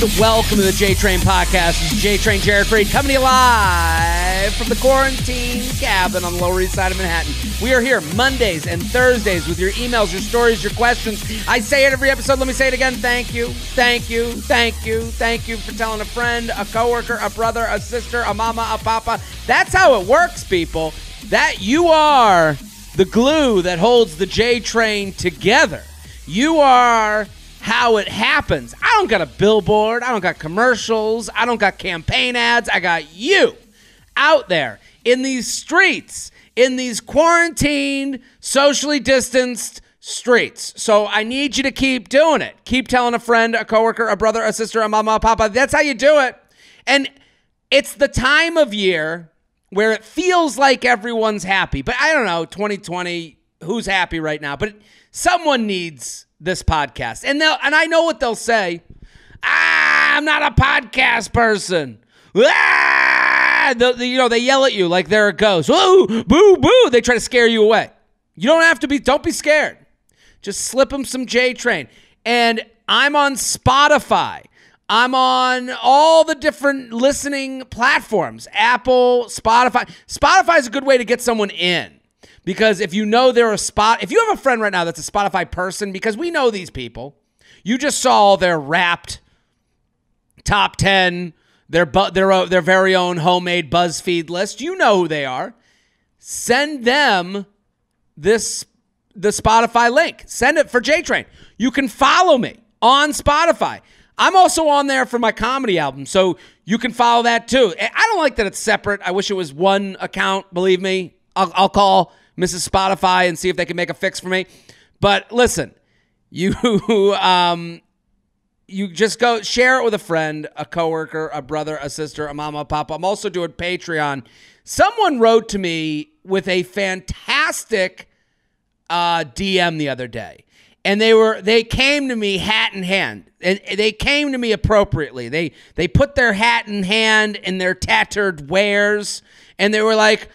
welcome to the J-Train Podcast. This is J-Train Jared Freid coming to you live from the quarantine cabin on the Lower East Side of Manhattan. We are here Mondays and Thursdays with your emails, your stories, your questions. I say it every episode. Let me say it again. Thank you, thank you, thank you, thank you for telling a friend, a coworker, a brother, a sister, a mama, a papa. That's how it works, people. That you are the glue that holds the J-Train together. You are how it happens. I don't got a billboard. I don't got commercials. I don't got campaign ads. I got you out there in these streets, in these quarantined, socially distanced streets. So I need you to keep doing it. Keep telling a friend, a coworker, a brother, a sister, a mama, a papa. That's how you do it. And it's the time of year where it feels like everyone's happy. But I don't know, 2020, who's happy right now? But someone needs this podcast. And I know what they'll say. I'm not a podcast person. They yell at you like they're a ghost. Whoa, boo, boo. They try to scare you away. You don't have to be, don't be scared. Just slip them some J-Train. And I'm on Spotify. I'm on all the different listening platforms. Apple, Spotify. Spotify is a good way to get someone in. Because if you know they're if you have a friend right now that's a Spotify person, because we know these people, you just saw their Wrapped top 10, their very own homemade BuzzFeed list. You know who they are. Send them the Spotify link. Send it for J-Train. You can follow me on Spotify. I'm also on there for my comedy album, so you can follow that too. I don't like that it's separate. I wish it was one account, believe me. I'll call Mrs. Spotify and see if they can make a fix for me. But listen, you just go share it with a friend, a coworker, a brother, a sister, a mama, a papa. I'm also doing Patreon. Someone wrote to me with a fantastic DM the other day. And they came to me hat in hand. And they came to me appropriately. They put their hat in hand in their tattered wares. And they were like,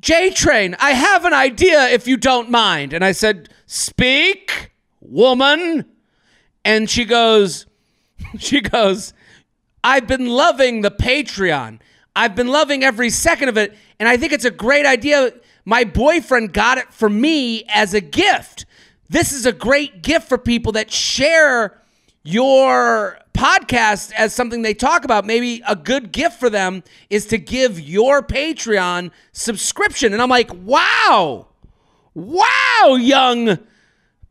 J-Train, I have an idea if you don't mind. And I said, speak, woman. And she goes, I've been loving the Patreon. I've been loving every second of it. And I think it's a great idea. My boyfriend got it for me as a gift. This is a great gift for people that share your podcast as something they talk about. Maybe a good gift for them is to give your Patreon subscription. And I'm like, wow, young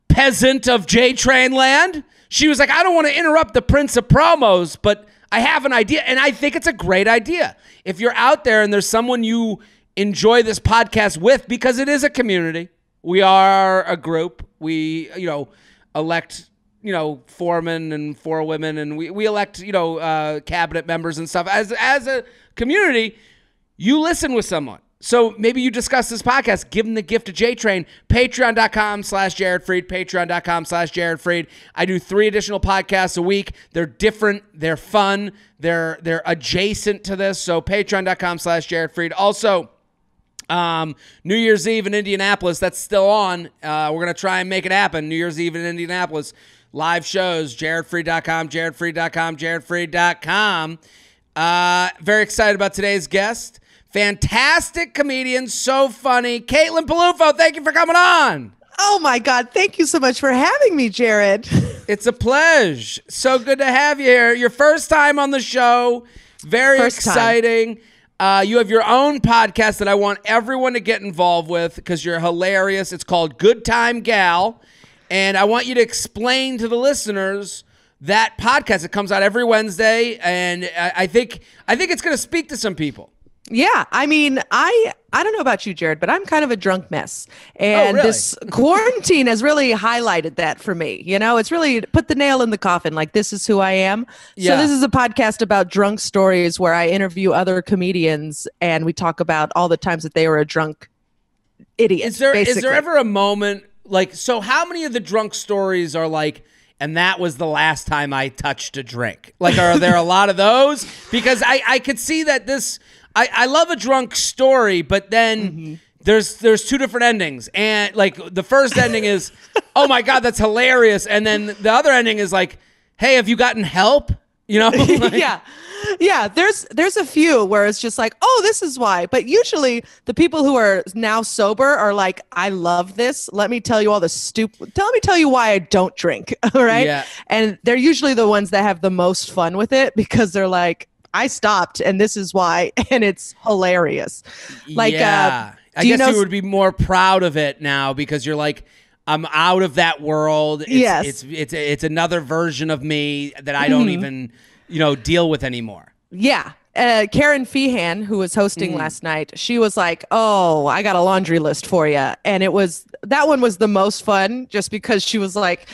peasant of J-Train land. She was like, I don't want to interrupt the Prince of Promos, but I have an idea. And I think it's a great idea. If you're out there and there's someone you enjoy this podcast with, because it is a community. We are a group. We, elect, foremen and forewomen, and we elect, cabinet members and stuff. As a community, you listen with someone. So maybe you discuss this podcast, give them the gift of J-Train, patreon.com/Jared Freid, patreon.com/Jared Freid. I do 3 additional podcasts a week. They're different. They're fun. They're adjacent to this. So patreon.com/Jared Freid. Also, New Year's Eve in Indianapolis, that's still on. We're going to try and make it happen. New Year's Eve in Indianapolis. Live shows, jaredfreid.com, jaredfreid.com, jaredfreid.com. Very excited about today's guest. Fantastic comedian, so funny. Caitlin Peluffo, thank you for coming on. Oh my God, thank you so much for having me, Jared. It's a pleasure. So good to have you here. Your first time on the show. Very exciting. You have your own podcast that I want everyone to get involved with because you're hilarious. It's called Good Time Gal. And I want you to explain to the listeners that podcast. It comes out every Wednesday. And I think it's going to speak to some people. Yeah, I mean, I don't know about you, Jared, but I'm kind of a drunk mess. And really? This quarantine has really highlighted that for me. It's really put the nail in the coffin, like this is who I am. Yeah. So this is a podcast about drunk stories where I interview other comedians and we talk about all the times that they were a drunk idiot. Is there ever a moment, so how many of the drunk stories are like, and that was the last time I touched a drink? Are there a lot of those? Because I could see that this... I love a drunk story, but then there's 2 different endings. And the first ending is, oh my God, that's hilarious. And then the other ending is like, hey, have you gotten help? You know? Yeah. There's a few where it's just like, oh, this is why. But usually the people who are now sober are like, I love this. Let me tell you all the let me tell you why I don't drink. All right. Yeah. And they're usually the ones that have the most fun with it because they're like, I stopped and this is why. And it's hilarious. Like, I guess you would be more proud of it now because you're like, I'm out of that world. It's another version of me that I don't even, deal with anymore. Yeah. Karen Feehan, who was hosting last night, she was like, oh, I got a laundry list for you. And that one was the most fun just because she was like,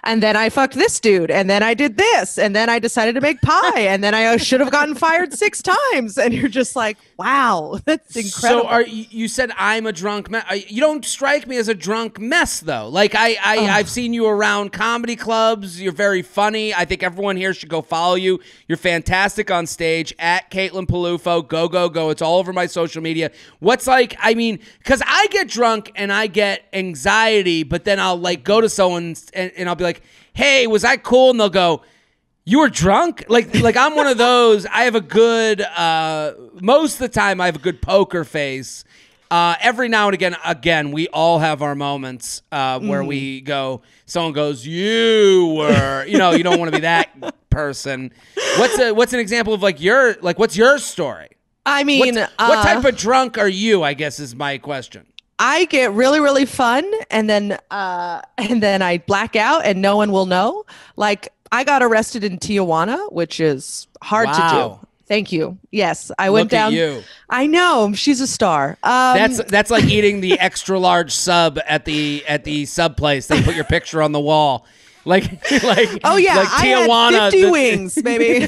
and then I fucked this dude. And then I did this. And then I decided to make pie. And then I should have gotten fired 6 times. And you're just like, wow, that's incredible. So you said I'm a drunk mess. You don't strike me as a drunk mess, though. Like I've seen you around comedy clubs. You're very funny. I think everyone here should go follow you. You're fantastic on stage at Caitlin Palufo. Go. It's all over my social media. Because I get drunk and I get anxiety, but then I'll like go to someone and I'll be like, hey, was I cool? And they'll go, you were drunk? Like I'm one of those. I have a good, most of the time I have a good poker face. Every now and again, we all have our moments where we go, someone goes, you were, you don't want to be that person. What's an example of what's your story? I mean, what type of drunk are you, I guess is my question. I get really, really fun and then I black out and no one will know. Like I got arrested in Tijuana, which is hard to do. Thank you. Yes, I went down. Look at you. I know she's a star. That's like eating the extra large sub at the sub place. They put your picture on the wall. Oh yeah, like Tijuana, I had 50 wings, baby.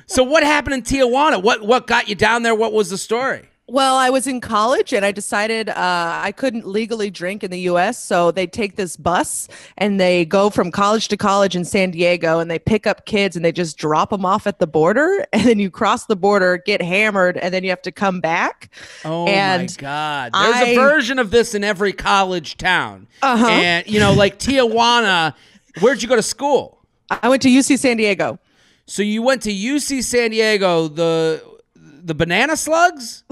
So what happened in Tijuana? What got you down there? What was the story? Well, I was in college and I decided I couldn't legally drink in the U.S. So they take this bus and they go from college to college in San Diego and they pick up kids and they just drop them off at the border. And then you cross the border, get hammered, and then you have to come back. Oh, my God. There's a version of this in every college town. And, like Tijuana, where'd you go to school? I went to UC San Diego. So you went to UC San Diego, the banana slugs?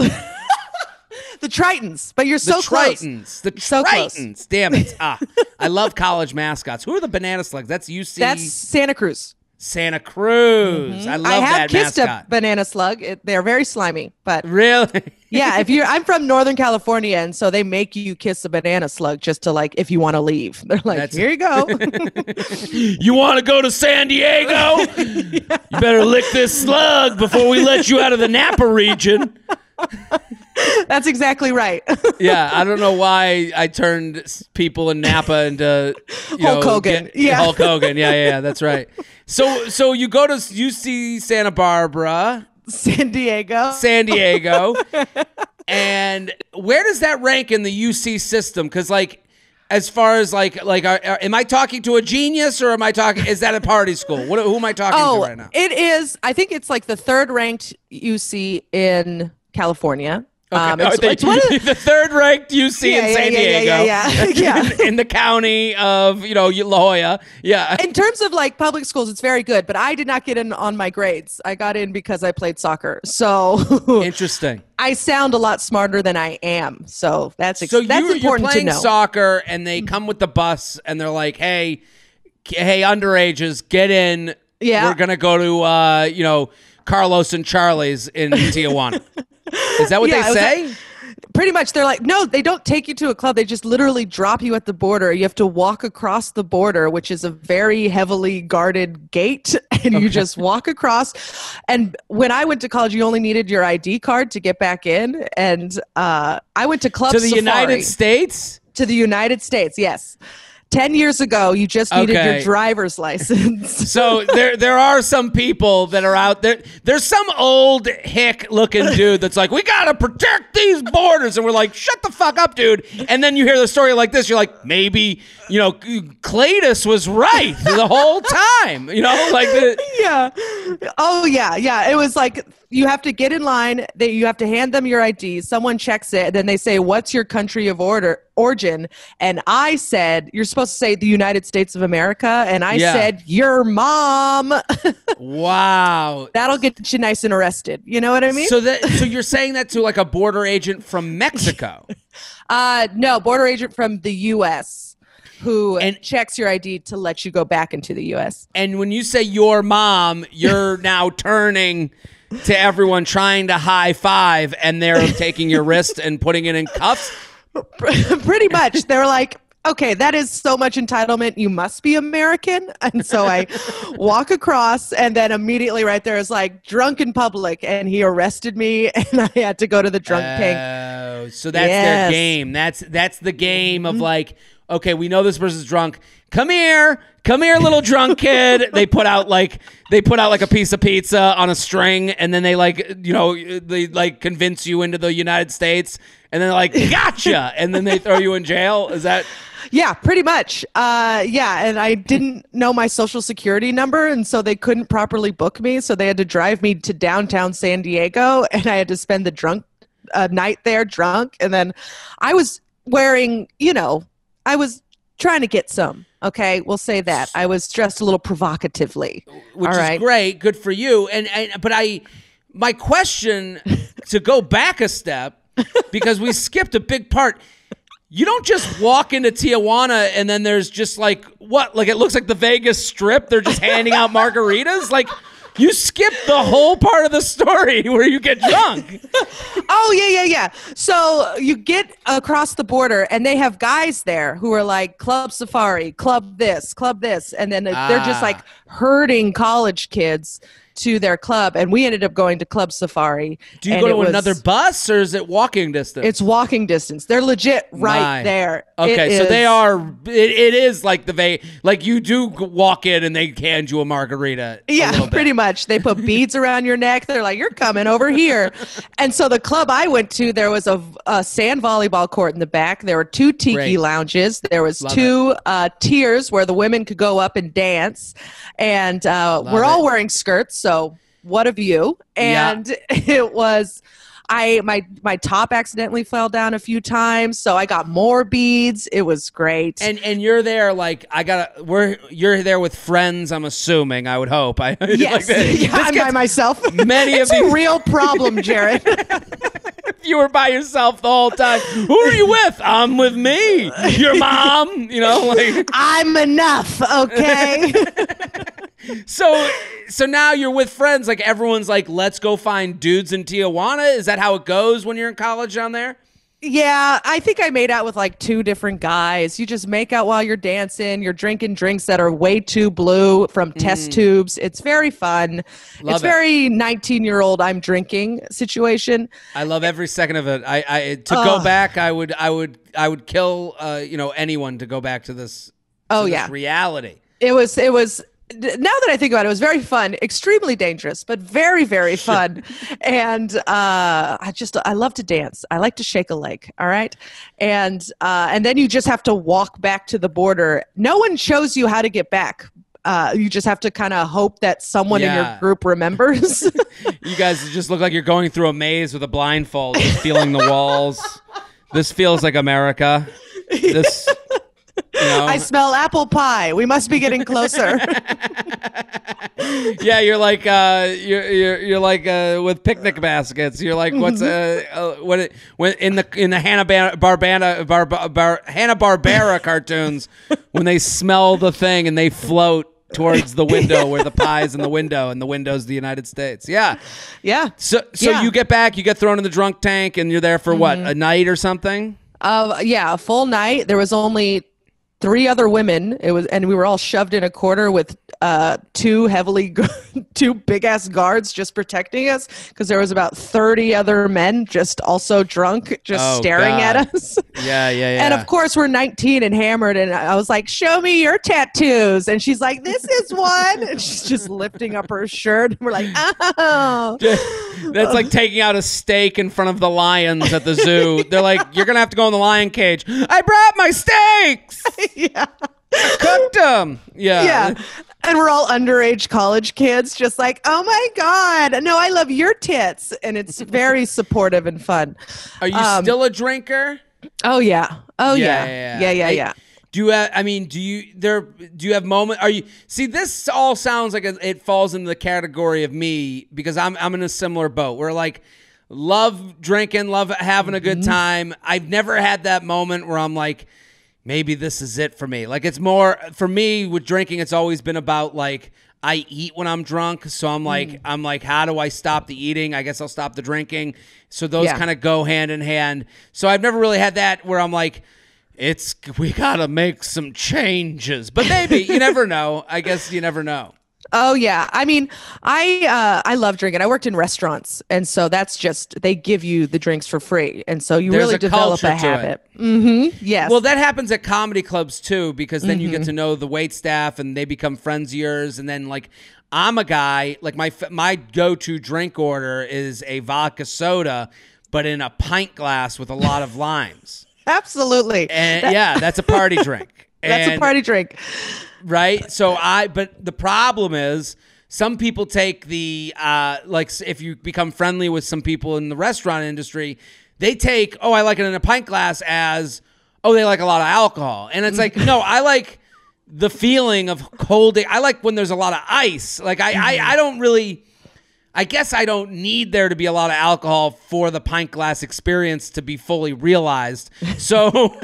The Tritons, but you're so close. The Tritons. Damn it. I love college mascots. Who are the banana slugs? That's UC. That's Santa Cruz. Santa Cruz. I love that mascot. I have kissed a banana slug. They're very slimy, but really, yeah. I'm from Northern California, and so they make you kiss a banana slug just to if you want to leave. They're like, here you go. You want to go to San Diego? Yeah. You better lick this slug before we let you out of the Napa region. That's exactly right. Yeah, I don't know why I turned people in Napa into Hulk Hogan. Hulk Hogan. Yeah, that's right. So you go to UC Santa Barbara, San Diego, and where does that rank in the UC system? Because as far as am I talking to a genius or is that a party school? Who am I talking to right now? It is. I think it's the 3rd ranked UC in California. Okay. It's the 3rd ranked UC in San Diego. Yeah. In the county of La Jolla. Yeah. In terms of public schools, it's very good, but I did not get in on my grades. I got in because I played soccer. So interesting. I sound a lot smarter than I am. So that's important to know. You're playing soccer and they come with the bus and they're like, hey, underages, get in. Yeah. We're gonna go to Carlos and Charlie's in Tijuana. Is that what they say? Pretty much. They're like, no, they don't take you to a club. They just literally drop you at the border. You have to walk across the border, which is a very heavily guarded gate. And you just walk across. And when I went to college, you only needed your ID card to get back in. And I went to Club Safari. To the United States? To the United States, yes. 10 years ago, you just needed your driver's license. So there are some people that are out there. There's some old hick-looking dude that's like, we got to protect these borders. And we're like, shut the fuck up, dude. And then you hear the story like this. You're like, maybe, Cletus was right the whole time. Yeah. Oh, yeah. It was you have to get in line. You have to hand them your ID. Someone checks it. And then they say, what's your country of origin. And I said, you're supposed to say the United States of America. And I Yeah. said, your mom. Wow. That'll get you nice and arrested. You know what I mean? So you're saying that to like a border agent from Mexico? No, border agent from the U.S. who And- checks your ID to let you go back into the U.S. And when you say your mom, you're now turning to everyone trying to high five, and they're taking your wrist and putting it in cuffs. Pretty much. They were like, okay, that is so much entitlement. You must be American. And so I walk across, and then immediately right there is like drunk in public, and he arrested me, and I had to go to the drunk tank. Oh, so that's their Yes. game. That's the game of like, okay, we know this person's drunk. Come here, little drunk kid. They put out like a piece of pizza on a string, and then they they convince you into the United States, and then they're like, gotcha, and then they throw you in jail. Is that? Yeah, pretty much. Yeah, and I didn't know my social security number, and so they couldn't properly book me. So they had to drive me to downtown San Diego, and I had to spend the night there drunk. And then I was wearing, I was trying to get some. Okay, we'll say that. I was dressed a little provocatively. Which All is right. great, good for you. But my question, to go back a step, because we skipped a big part. You don't just walk into Tijuana and then there's just like it looks like the Vegas Strip. They're just handing out margaritas. Like, you skip the whole part of the story where you get drunk. Oh, yeah. So you get across the border, and they have guys there who are like, Club Safari, Club this. And then they're just like herding college kids to their club. And we ended up going to Club Safari. Do you go to another bus, or is it walking distance? It's walking distance. They're legit right there. Okay, so they are. It is like like you do walk in and they hand you a margarita. Yeah, pretty much. They put beads around your neck. They're like, you're coming over here. And so the club I went to, there was a sand volleyball court in the back. There were 2 tiki Great. lounges. There was Love 2 tiers where the women could go up and dance. And we're all wearing skirts. So what of you? And it was... my top accidentally fell down a few times, so I got more beads. It was great. And you're there like you're there with friends. I'm assuming. I would hope. Yes, I'm by myself. It's a real problem, Jared. If you were by yourself the whole time, who are you with? I'm with me. Your mom. I'm enough. Okay. So now you're with friends. Like, everyone's like, let's go find dudes in Tijuana. Is that how it goes when you're in college down there? Yeah, I think I made out with like 2 different guys. You just make out while you're dancing. You're drinking drinks that are way too blue from test tubes. It's very fun. It's very 19-year-old I'm drinking situation. I love every second of it. Go back, I would kill anyone to go back to this. This reality. It was. Now that I think about it, it was very fun, extremely dangerous, but very, very fun. And I love to dance. I like to shake a leg. All right. And then you just have to walk back to the border. No one shows you how to get back. You just have to kind of hope that someone in your group remembers. You guys just look like you're going through a maze with a blindfold, just feeling the walls. This feels like America. This... I smell apple pie. We must be getting closer. Yeah, you're like you're like with picnic baskets. You're like, what's when in the Hanna-Barbera cartoons, when they smell the thing and they float towards the window where the pie's in the window, and the window's the United States. Yeah. So you get back, you get thrown in the drunk tank, and you're there for what, a night or something? A full night. There was only 3 other women. And we were all shoved in a corner with 2 big ass guards just protecting us, because there was about 30 other men just also drunk, staring at us. Yeah. And of course we're 19 and hammered, and I was like, show me your tattoos. And she's like, this is one. And she's just lifting up her shirt, and we're like, oh. That's like taking out a steak in front of the lions at the zoo. They're like, you're gonna have to go in the lion cage. I brought my steaks. Yeah. Cooked them. Yeah. And we're all underage college kids, just like, oh my God, no, I love your tits. And it's very supportive and fun. Are you still a drinker? Oh yeah. Oh yeah. Hey, do you have, I mean, do you have moment? Are you, see, this all sounds like it falls into the category of me because I'm in a similar boat where like love drinking, love having a good time. I've never had that moment where I'm like, maybe this is it for me. Like it's more for me with drinking. It's always been about like, I eat when I'm drunk. So I'm like, how do I stop the eating? I guess I'll stop the drinking. So those kind of go hand in hand. So I've never really had that where I'm like, we gotta make some changes, but maybe you never know. I guess you never know. Oh yeah. I mean, I love drinking. I worked in restaurants, and so that's just they give you the drinks for free, and so you really develop a habit. Yes. Well, that happens at comedy clubs too, because then you get to know the wait staff, and they become friends of yours, and then like. I'm a guy like my go-to drink order is a vodka soda, but in a pint glass with a lot of limes. Absolutely. And that's a party drink. That's a party drink. Right? But the problem is some people take the, like if you become friendly with some people in the restaurant industry, they take, I like it in a pint glass as, they like a lot of alcohol. And it's like, no, I like the feeling of cold. I like when there's a lot of ice. Like I don't really... I guess I don't need there to be a lot of alcohol for the pint glass experience to be fully realized. So,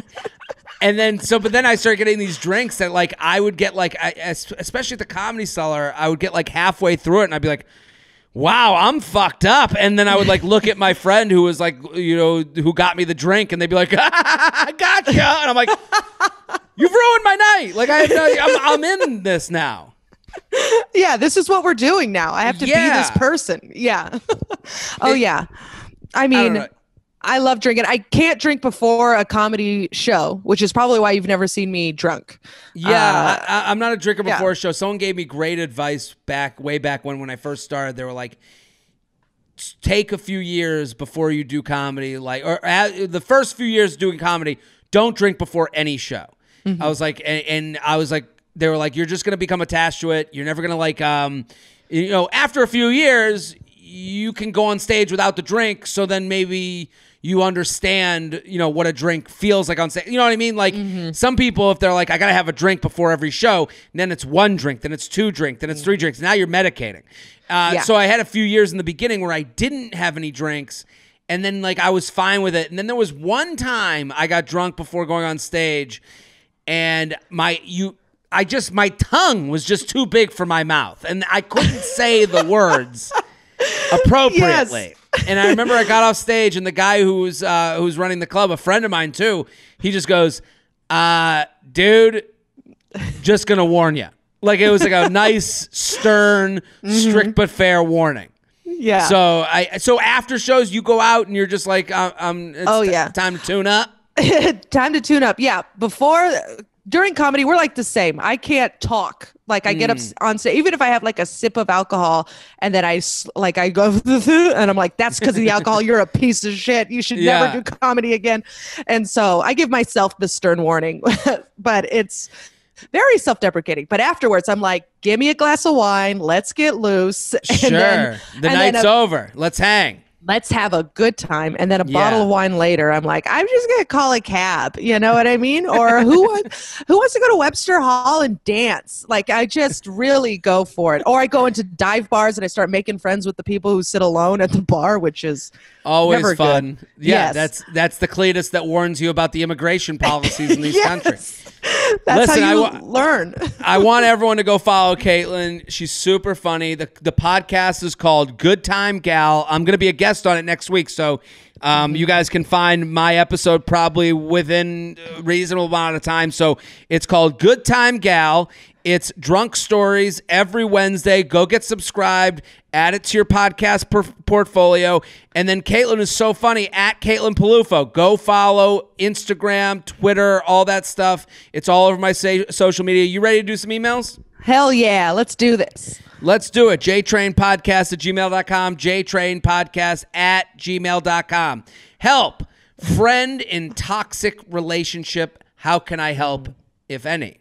but then I started getting these drinks that like I would get like, especially at the Comedy Cellar, I would get like halfway through it and I'd be like, wow, I'm fucked up. And then I would like look at my friend who was like, who got me the drink, and they'd be like, I gotcha. And I'm like, you've ruined my night. Like I'm in this now. Yeah, this is what we're doing now. I have to be this person. Yeah. Yeah. I mean, I love drinking. I can't drink before a comedy show, which is probably why you've never seen me drunk. Yeah, I'm not a drinker before a show. Someone gave me great advice way back when I first started. They were like, take a few years before you do comedy, the first few years doing comedy, don't drink before any show. I was like, and I was like, they were like, you're just going to become attached to it. You're never going to like, after a few years, you can go on stage without the drink. So then maybe you understand, what a drink feels like on stage. You know what I mean? Like some people, if they're like, I got to have a drink before every show, and then it's one drink, then it's two drinks, then it's three drinks. Now you're medicating. So I had a few years in the beginning where I didn't have any drinks. And then like I was fine with it. And then there was one time I got drunk before going on stage, and my tongue was just too big for my mouth, and I couldn't say the words appropriately. Yes. And I remember I got off stage, and the guy who's running the club, a friend of mine too, he just goes, dude, just gonna warn you. Like it was like a nice, stern, strict but fair warning. Yeah. So after shows, you go out and you're just like, time to tune up. Time to tune up. Yeah. During comedy, we're like the same. I can't talk. Like I get up on stage, even if I have like a sip of alcohol, and then I go, and I'm like, that's because of the alcohol. You're a piece of shit. You should never do comedy again. And so I give myself the stern warning, but it's very self-deprecating. But afterwards, I'm like, give me a glass of wine. Let's get loose. The night's over. Let's hang. Let's have a good time. And then a bottle of wine later, I'm like, I'm just going to call a cab. You know what I mean? Or who wants to go to Webster Hall and dance? Like, I just really go for it. Or I go into dive bars and I start making friends with the people who sit alone at the bar, which is always fun. Good. Yeah, yes. that's the Cletus that warns you about the immigration policies in these countries. That's how you learn. I want everyone to go follow Caitlin. She's super funny. The podcast is called Good Time Gal. I'm going to be a guest on it next week, so you guys can find my episode probably within a reasonable amount of time. So it's called Good Time Gal. It's drunk stories every Wednesday. Go get subscribed. Add it to your podcast portfolio. And then Caitlin is so funny, at Caitlin Palufo. Go follow Instagram, Twitter, all that stuff. It's all over my social media. You ready to do some emails? Hell yeah. Let's do this. Let's do it. jtrainpodcast@gmail.com. jtrainpodcast@gmail.com. Help. Friend in toxic relationship. How can I help, if any?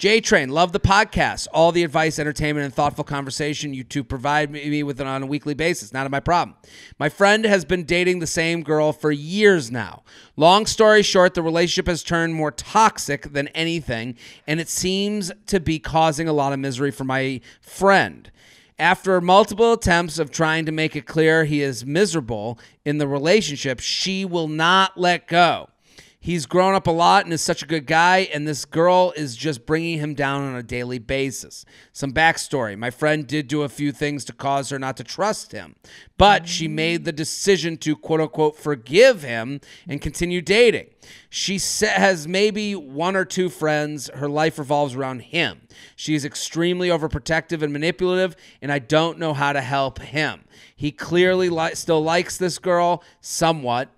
J-Train, love the podcast. All the advice, entertainment, and thoughtful conversation you two provide me with on a weekly basis. Not my problem. My friend has been dating the same girl for years now. Long story short, the relationship has turned more toxic than anything, and it seems to be causing a lot of misery for my friend. After multiple attempts of trying to make it clear he is miserable in the relationship, she will not let go. He's grown up a lot and is such a good guy, and this girl is just bringing him down on a daily basis. Some backstory. My friend did do a few things to cause her not to trust him, but she made the decision to, quote-unquote, forgive him and continue dating. She has maybe one or two friends. Her life revolves around him. She is extremely overprotective and manipulative, and I don't know how to help him. He clearly still likes this girl somewhat.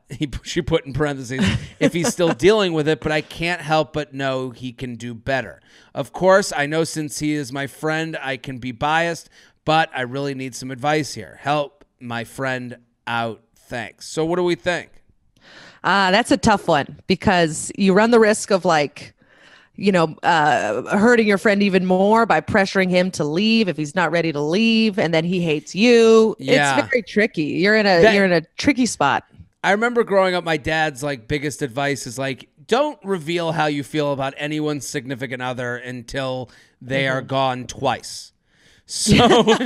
She put in parentheses, if he's still dealing with it, but I can't help but know he can do better. Of course, I know since he is my friend, I can be biased, but I really need some advice here. Help my friend out. Thanks. So what do we think? That's a tough one because you run the risk of hurting your friend even more by pressuring him to leave if he's not ready to leave, and then he hates you. Yeah. It's very tricky. You're in a tricky spot. I remember growing up, my dad's biggest advice is don't reveal how you feel about anyone's significant other until they are gone twice. So not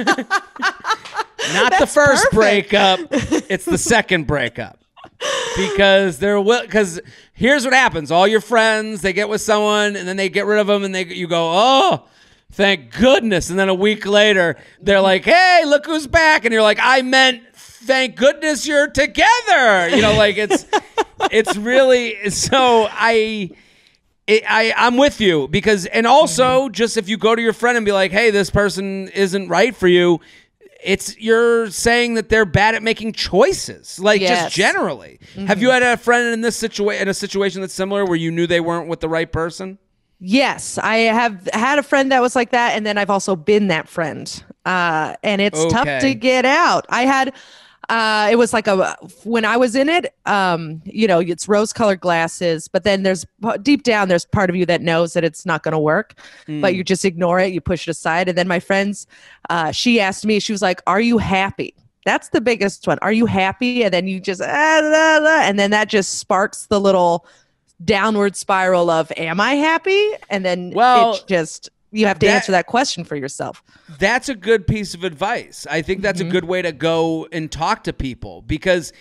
the first breakup, it's the second breakup. Because here's what happens. All your friends, they get with someone and then they get rid of them and you go, oh, thank goodness. And then a week later, they're like, hey, look who's back. And you're like, I meant thank goodness you're together. It's really, so I'm with you because, and also just if you go to your friend and be like, hey, this person isn't right for you, you're saying that they're bad at making choices, just generally. Have you had a friend in a situation that's similar where you knew they weren't with the right person? Yes, I have had a friend that was like that, and then I've also been that friend, and it's tough to get out. I had. It was when I was in it, it's rose-colored glasses, but then deep down, there's part of you that knows that it's not going to work, but you just ignore it. You push it aside. And then my friends, she asked me, she was like, are you happy? That's the biggest one. Are you happy? And then you just, and then that just sparks the little downward spiral of, am I happy? And then you have to answer that question for yourself. That's a good piece of advice. I think that's a good way to go and talk to people because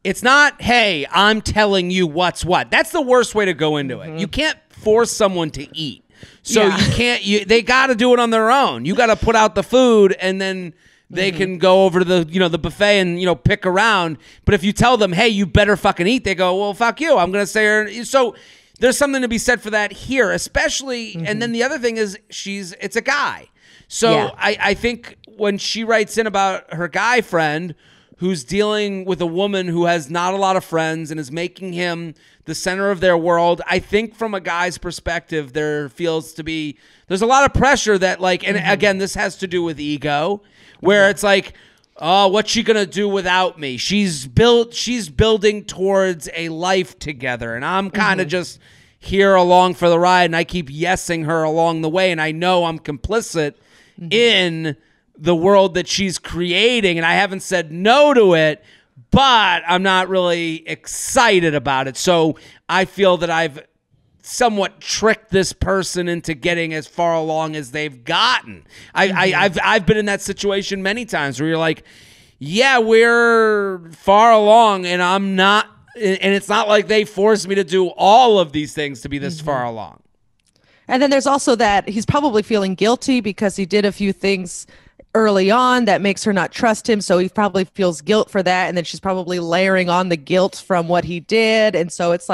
it's not, hey, I'm telling you what's what. That's the worst way to go into it. You can't force someone to eat. So they got to do it on their own. You got to put out the food and then they can go over to the buffet and, pick around. But if you tell them, hey, you better fucking eat, they go, well, fuck you. I'm going to say, so there's something to be said for that here, especially. And then the other thing is it's a guy. So I think when she writes in about her guy friend who's dealing with a woman who has not a lot of friends and is making him the center of their world, I think from a guy's perspective, there's a lot of pressure that and again, this has to do with ego, where it's oh, what's she going to do without me? She's building towards a life together, and I'm kind of just here along for the ride, and I keep yesing her along the way, and I know I'm complicit in the world that she's creating, and I haven't said no to it, but I'm not really excited about it. So I feel that I've somewhat tricked this person into getting as far along as they've gotten. I've been in that situation many times where you're like, yeah, we're far along and I'm not, and it's not like they forced me to do all of these things to be this far along. And then there's also that he's probably feeling guilty because he did a few things early on that makes her not trust him. So he probably feels guilt for that. And then she's probably layering on the guilt from what he did. And so it's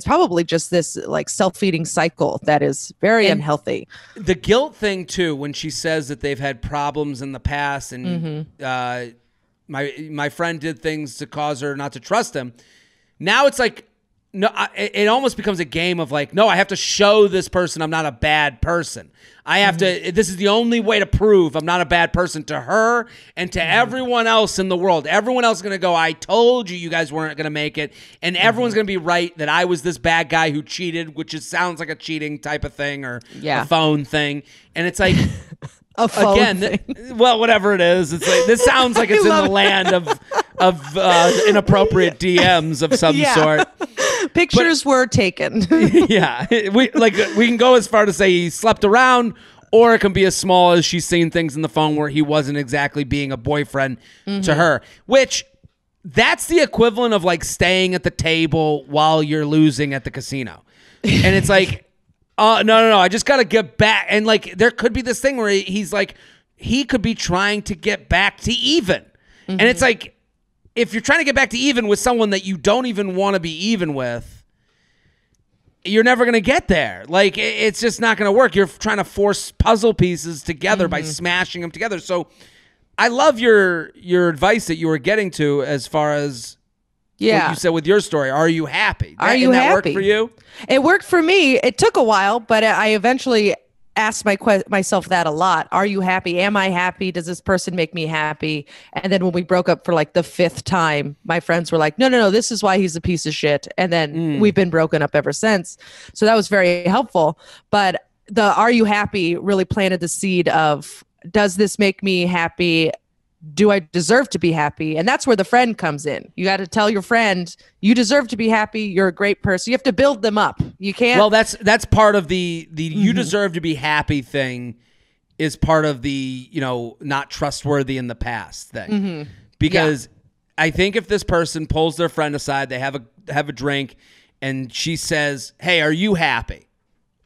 probably just this self-feeding cycle that is very unhealthy. The guilt thing too, when she says that they've had problems in the past and my friend did things to cause her not to trust him. Now it's No, it almost becomes a game of like, no, I have to show this person I'm not a bad person. I have to, this is the only way to prove I'm not a bad person to her and to everyone else in the world. Everyone else is going to go, I told you guys weren't going to make it. And everyone's going to be right that I was this bad guy who cheated, which sounds like a cheating type of thing or a phone thing. And it's like, a phone thing. Well, whatever it is, it's like, this sounds like it's in the land of inappropriate DMs of some sort. Pictures were taken. Yeah, we can go as far to say he slept around, or it can be as small as she's seen things in the phone where he wasn't exactly being a boyfriend to her. Which that's the equivalent of like staying at the table while you're losing at the casino, and it's like, no, I just gotta get back. And like there could be this thing where he's like, he could be trying to get back to even, and it's like, if you're trying to get back to even with someone that you don't even want to be even with, you're never going to get there. Like, it's just not going to work. You're trying to force puzzle pieces together by smashing them together. So I love your advice that you were getting to as far as what you said with your story. Are you happy? Are you happy? That work for you? It worked for me. It took a while, but I eventually asked myself that a lot. Are you happy? Am I happy? Does this person make me happy? And then when we broke up for like the 5th time, my friends were like, no, this is why he's a piece of shit. And then we've been broken up ever since. So that was very helpful. But the are you happy really planted the seed of, does this make me happy? Do I deserve to be happy? And that's where the friend comes in. You got to tell your friend, you deserve to be happy. You're a great person. You have to build them up. You can't. Well, that's part of the you deserve to be happy thing is part of the, not trustworthy in the past thing. Because I think if this person pulls their friend aside, they have a drink and she says, hey, are you happy?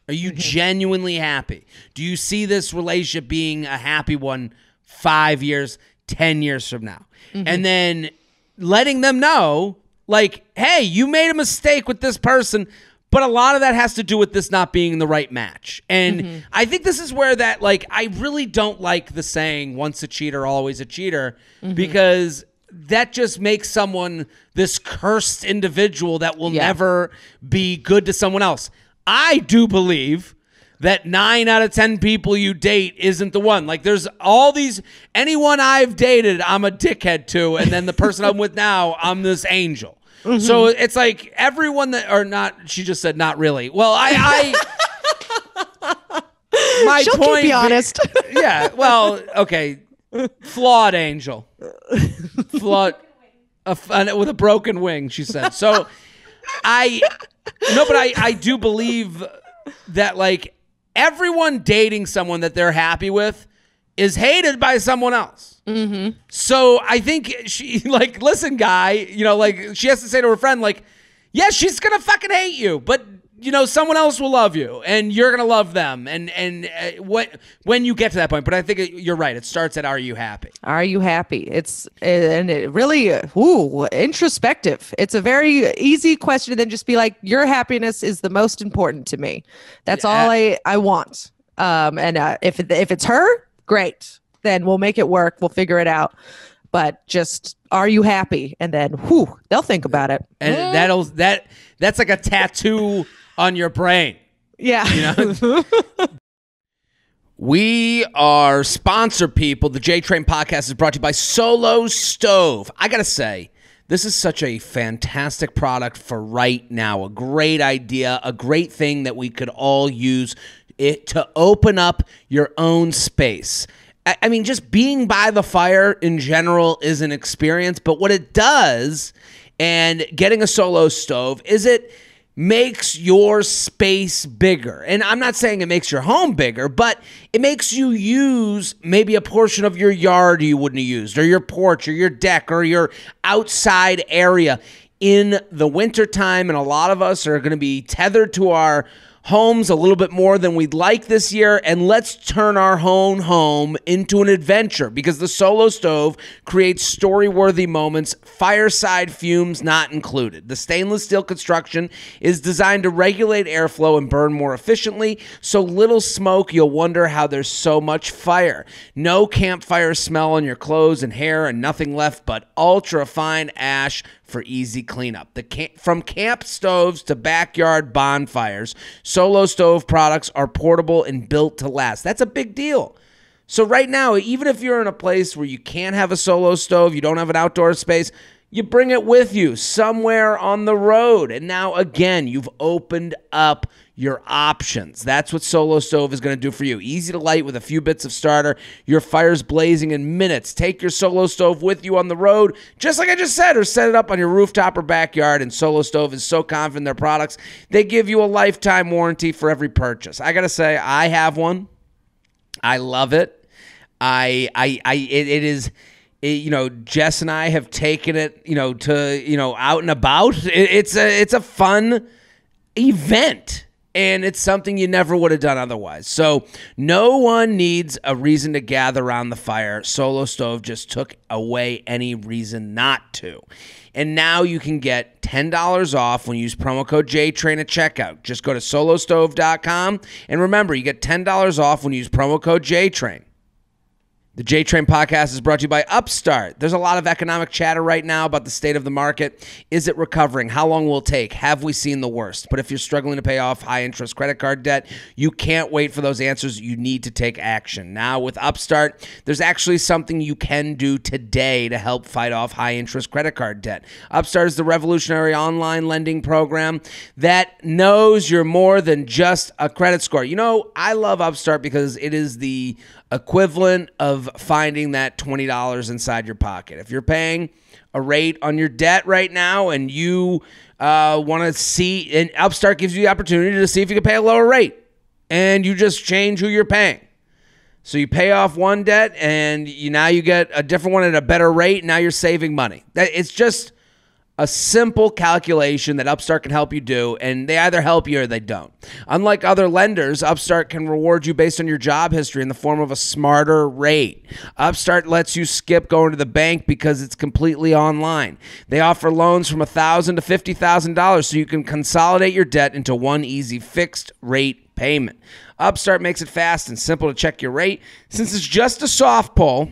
Are you genuinely happy? Do you see this relationship being a happy one 5 years, 10 years from now? And then letting them know, like, hey, you made a mistake with this person, but a lot of that has to do with this not being the right match. And I think this is where that, like, I really don't like the saying, once a cheater, always a cheater, because that just makes someone this cursed individual that will never be good to someone else. I do believe that 9 out of 10 people you date isn't the one. Like, there's all these, anyone I've dated, I'm a dickhead to, and then the person I'm with now, I'm this angel. So it's like everyone that, or not, she just said not really. Well, my She'll point, keep you honest. Yeah, well, okay, flawed angel. Flawed, with a broken wing, she said. So I do believe that, like, everyone dating someone that they're happy with is hated by someone else. So I think she, like, listen, guy, like, she has to say to her friend, like, yeah, she's gonna fucking hate you, but someone else will love you, and you're gonna love them, and when you get to that point. But I think you're right. It starts at, are you happy? Are you happy? It's and it really introspective. It's a very easy question to then just be like, your happiness is the most important to me. That's all I want. And if it's her, great. Then we'll make it work. We'll figure it out. But just, are you happy? And then, they'll think about it. And that's like a tattoo on your brain. Yeah. We are sponsor people. The J Train podcast is brought to you by Solo Stove. I got to say, this is such a fantastic product for right now. A great idea, a great thing that we could all use it to open up your own space. I mean, just being by the fire in general is an experience, but what it does, and getting a Solo Stove, is it makes your space bigger. And I'm not saying it makes your home bigger, but it makes you use maybe a portion of your yard you wouldn't have used, or your porch, or your deck, or your outside area in the wintertime. And a lot of us are going to be tethered to our homes a little bit more than we'd like this year, and let's turn our own home into an adventure because the Solo Stove creates story-worthy moments, fireside fumes not included. The stainless steel construction is designed to regulate airflow and burn more efficiently, so little smoke you'll wonder how there's so much fire. No campfire smell on your clothes and hair, and nothing left but ultra-fine ash for easy cleanup. From camp stoves to backyard bonfires, Solo Stove products are portable and built to last. That's a big deal. So right now, even if you're in a place where you can't have a Solo Stove, you don't have an outdoor space, you bring it with you somewhere on the road. And now, again, you've opened up your options. That's what Solo Stove is going to do for you. Easy to light with a few bits of starter. Your fire's blazing in minutes. Take your Solo Stove with you on the road, just like I just said, or set it up on your rooftop or backyard. And Solo Stove is so confident in their products, they give you a lifetime warranty for every purchase. I got to say, I have one. I love it. Jess and I have taken it, to, out and about. It's a fun event. And it's something you never would have done otherwise. So no one needs a reason to gather around the fire. Solo Stove just took away any reason not to. And now you can get $10 off when you use promo code JTRAIN at checkout. Just go to solostove.com. And remember, you get $10 off when you use promo code JTRAIN. The J-Train podcast is brought to you by Upstart. There's a lot of economic chatter right now about the state of the market. Is it recovering? How long will it take? Have we seen the worst? But if you're struggling to pay off high-interest credit card debt, you can't wait for those answers. You need to take action. Now, with Upstart, there's actually something you can do today to help fight off high-interest credit card debt. Upstart is the revolutionary online lending program that knows you're more than just a credit score. You know, I love Upstart because it is the equivalent of finding that $20 inside your pocket. If you're paying a rate on your debt right now and you want to see, and Upstart gives you the opportunity to see if you can pay a lower rate, and you just change who you're paying. So you pay off one debt and now you get a different one at a better rate. Now you're saving money. It's just a simple calculation that Upstart can help you do, and they either help you or they don't. Unlike other lenders, Upstart can reward you based on your job history in the form of a smarter rate. Upstart lets you skip going to the bank because it's completely online. They offer loans from $1,000 to $50,000 so you can consolidate your debt into one easy fixed rate payment. Upstart makes it fast and simple to check your rate. Since it's just a soft pull,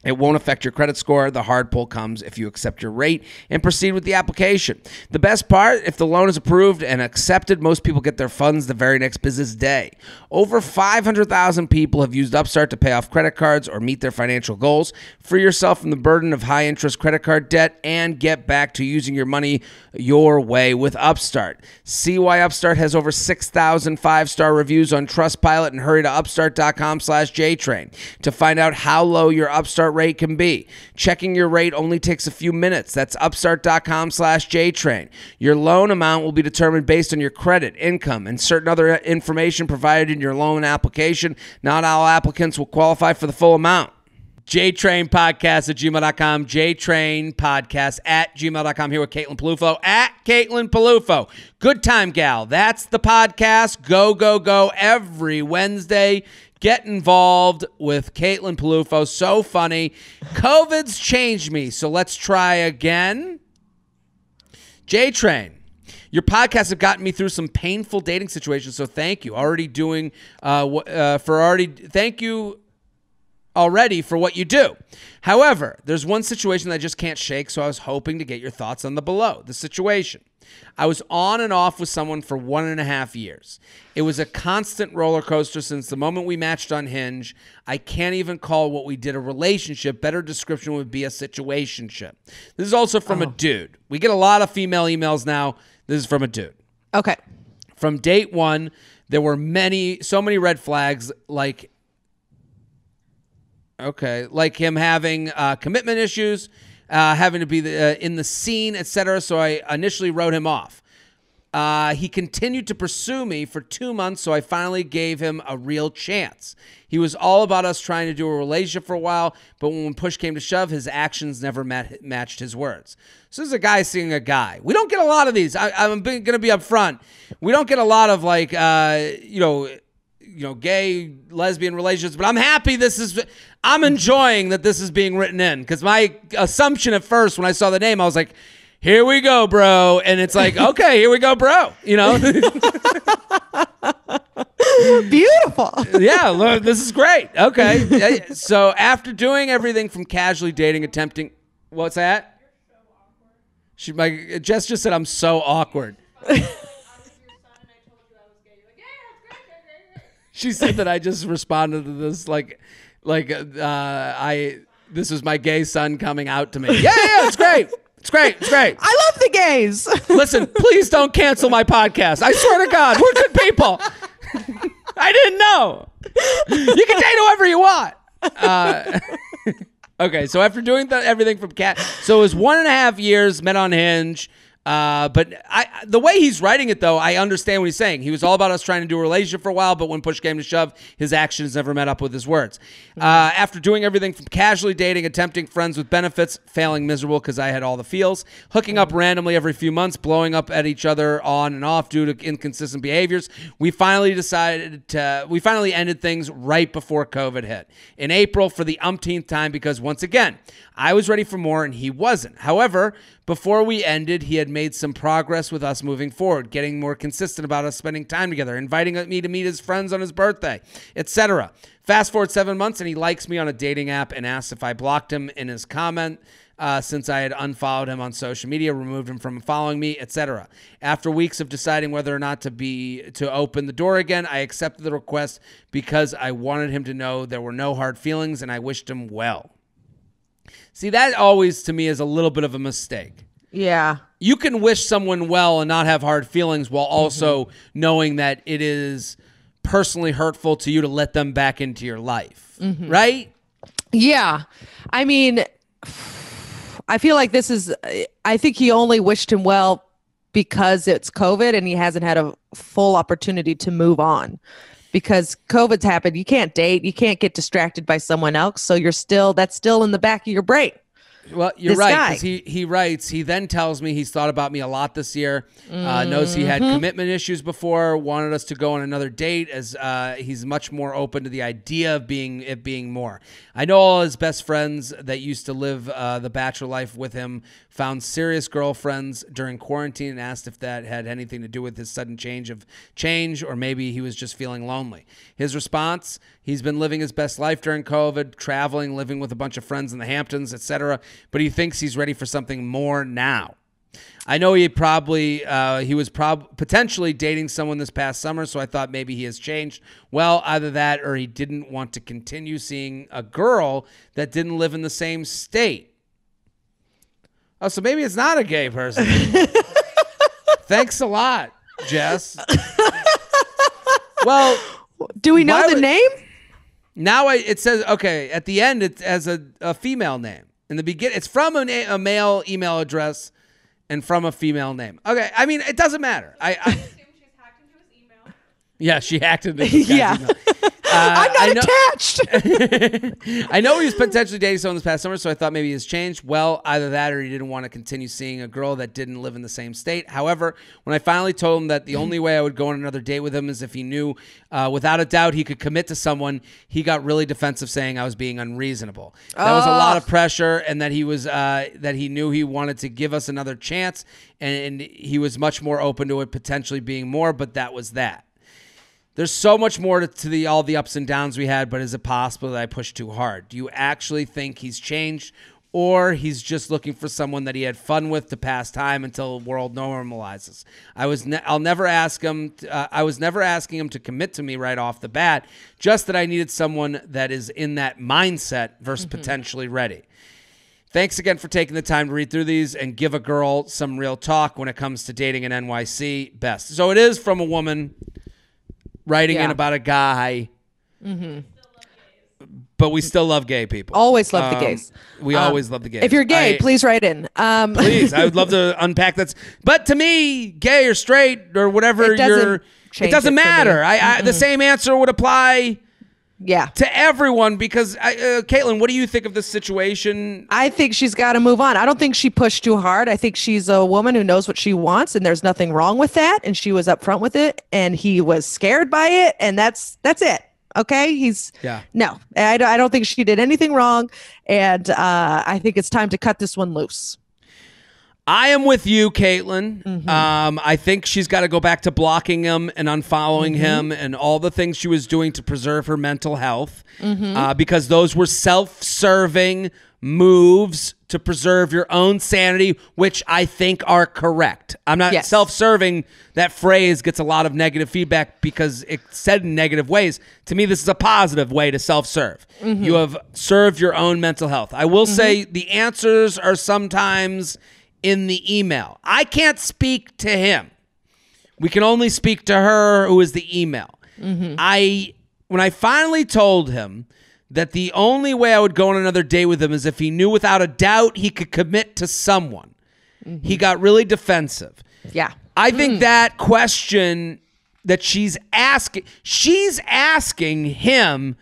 it won't affect your credit score. The hard pull comes if you accept your rate and proceed with the application. The best part, if the loan is approved and accepted, most people get their funds the very next business day. Over 500,000 people have used Upstart to pay off credit cards or meet their financial goals. Free yourself from the burden of high-interest credit card debt and get back to using your money your way with Upstart. See why Upstart has over 6,000 five-star reviews on Trustpilot, and hurry to upstart.com/JTrain to find out how low your Upstart rate can be. Checking your rate only takes a few minutes. That's upstart.com/JTrain. Your loan amount will be determined based on your credit, income, and certain other information provided in your loan application. Not all applicants will qualify for the full amount. JTrainPodcast@gmail.com, JTrainPodcast@gmail.com. Here with Caitlin Peluffo @Caitlin Peluffo. Good time, gal. That's the podcast. Go, go, go every Wednesday. Get involved with Caitlin Peluffo. So funny. COVID's changed me, so let's try again. J-Train, your podcasts have gotten me through some painful dating situations, so thank you. Thank you already for what you do. However, there's one situation that I just can't shake, so I was hoping to get your thoughts on the below. The situation. I was on and off with someone for 1.5 years. It was a constant roller coaster since the moment we matched on Hinge. I can't even call what we did a relationship. Better description would be a situationship. This is also from a dude. We get a lot of female emails now. This is from a dude. Okay. From date one, there were so many red flags, like him having commitment issues, having to be in the scene, etc. So I initially wrote him off. He continued to pursue me for 2 months, so I finally gave him a real chance. He was all about us trying to do a relationship for a while, but when push came to shove, his actions never matched his words. So this is a guy seeing a guy. We don't get a lot of these. I'm going to be upfront. We don't get a lot of like, gay, lesbian relationships, but I'm happy I'm enjoying that this is being written in, because my assumption at first when I saw the name, I was like, here we go, bro. And it's like, okay, here we go, bro. Beautiful. Yeah, look, this is great. Okay. So after doing everything from casually dating, attempting, what's that? Jess just said, I'm so awkward. She said that I just responded to this this was my gay son coming out to me. Yeah, it's great. It's great. I love the gays. Listen, please don't cancel my podcast. I swear to God, we're good people. I didn't know. You can date whoever you want. Okay, so after doing everything from cat, so it was 1.5 years, met on Hinge. But the way he's writing it, though, I understand what he's saying. He was all about us trying to do a relationship for a while, but when push came to shove, his actions never met up with his words. After doing everything from casually dating, attempting friends with benefits, failing miserable because I had all the feels, hooking up randomly every few months, blowing up at each other on and off due to inconsistent behaviors, we finally ended things right before COVID hit. In April for the umpteenth time, because once again, I was ready for more and he wasn't. However, before we ended, he had made some progress with us moving forward, getting more consistent about us spending time together, inviting me to meet his friends on his birthday, etc. Fast forward 7 months, and he likes me on a dating app and asks if I blocked him in his comment since I had unfollowed him on social media, removed him from following me, etc. After weeks of deciding whether or not to open the door again, I accepted the request because I wanted him to know there were no hard feelings and I wished him well. See, that always, to me, is a little bit of a mistake. Yeah. You can wish someone well and not have hard feelings while also knowing that it is personally hurtful to you to let them back into your life, right? Yeah. I mean, I feel like I think he only wished him well because it's COVID and he hasn't had a full opportunity to move on. Because COVID's happened, you can't date, you can't get distracted by someone else, so that's still in the back of your brain. Well, you're right, because he writes, he then tells me he's thought about me a lot this year, knows he had commitment issues before, wanted us to go on another date as he's much more open to the idea of being more. I know all his best friends that used to live the bachelor life with him found serious girlfriends during quarantine and asked if that had anything to do with his sudden change or maybe he was just feeling lonely. His response, he's been living his best life during COVID, traveling, living with a bunch of friends in the Hamptons, etc., but he thinks he's ready for something more now. I know he was potentially dating someone this past summer, so I thought maybe he has changed. Well, either that or he didn't want to continue seeing a girl that didn't live in the same state. Oh, so maybe it's not a gay person. Thanks a lot, Jess. Well, do we know the name? Now it says, okay, at the end it's as a female name. In the beginning, it's from a male email address and from a female name. Okay, I mean, it doesn't matter. I assume she's hacked into his email. Yeah, she hacked into his email. I'm not attached. I know he was potentially dating someone this past summer, so I thought maybe he's changed. Well, either that or he didn't want to continue seeing a girl that didn't live in the same state. However, when I finally told him that the only way I would go on another date with him is if he knew without a doubt he could commit to someone, he got really defensive, saying I was being unreasonable. That was a lot of pressure, and that he knew he wanted to give us another chance, and he was much more open to it potentially being more, but that was that. There's so much more to all the ups and downs we had, but is it possible that I pushed too hard? Do you actually think he's changed, or he's just looking for someone that he had fun with to pass time until the world normalizes? I was never asking him to commit to me right off the bat, just that I needed someone that is in that mindset versus potentially ready. Thanks again for taking the time to read through these and give a girl some real talk when it comes to dating in NYC. Best. So it is from a woman writing in about a guy. but we still love gay people. Always love the gays. We always love the gays. If you're gay, please write in. Please, I would love to unpack that. But to me, gay or straight or whatever it doesn't matter. The same answer would apply. Yeah. To everyone, because Caitlin, what do you think of this situation? I think she's got to move on. I don't think she pushed too hard. I think she's a woman who knows what she wants, and there's nothing wrong with that. And she was upfront with it, and he was scared by it, and that's it. Okay, no. I don't think she did anything wrong, and I think it's time to cut this one loose. I am with you, Caitlin. I think she's got to go back to blocking him and unfollowing him and all the things she was doing to preserve her mental health, because those were self-serving moves to preserve your own sanity, which I think are correct. I'm not self-serving. That phrase gets a lot of negative feedback because it's said in negative ways. To me, this is a positive way to self-serve. You have served your own mental health. I will say the answers are sometimes in the email. I can't speak to him. We can only speak to her, who is the email. When I finally told him that the only way I would go on another date with him is if he knew without a doubt he could commit to someone, he got really defensive. Yeah. I think that question that she's asking him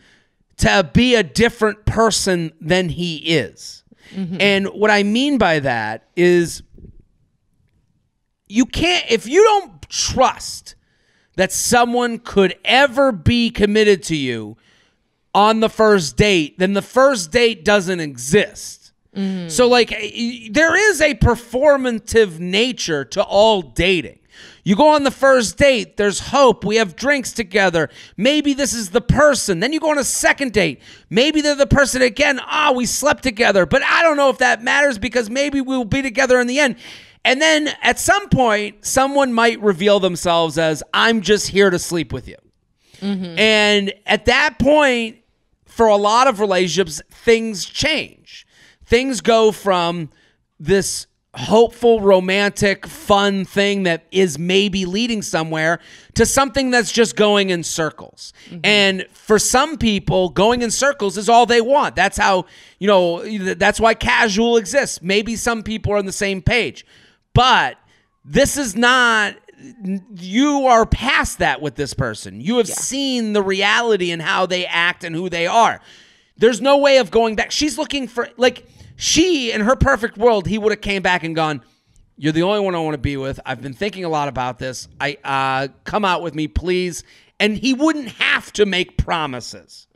to be a different person than he is. And what I mean by that is you can't, if you don't trust that someone could ever be committed to you on the first date, then the first date doesn't exist. So like there is a performative nature to all dating. You go on the first date, there's hope, we have drinks together, maybe this is the person. Then you go on a second date, maybe they're the person again. We slept together, but I don't know if that matters because maybe we'll be together in the end. And then at some point, someone might reveal themselves as, I'm just here to sleep with you. And at that point, for a lot of relationships, things change. Things go from this hopeful, romantic, fun thing that is maybe leading somewhere to something that's just going in circles. And for some people, going in circles is all they want. That's how, that's why casual exists. Maybe some people are on the same page, but this is not, you are past that with this person. You have seen the reality and how they act and who they are. There's no way of going back. She's looking for, she, in her perfect world, he would have came back and gone, you're the only one I want to be with. I've been thinking a lot about this. Come out with me, please. And he wouldn't have to make promises.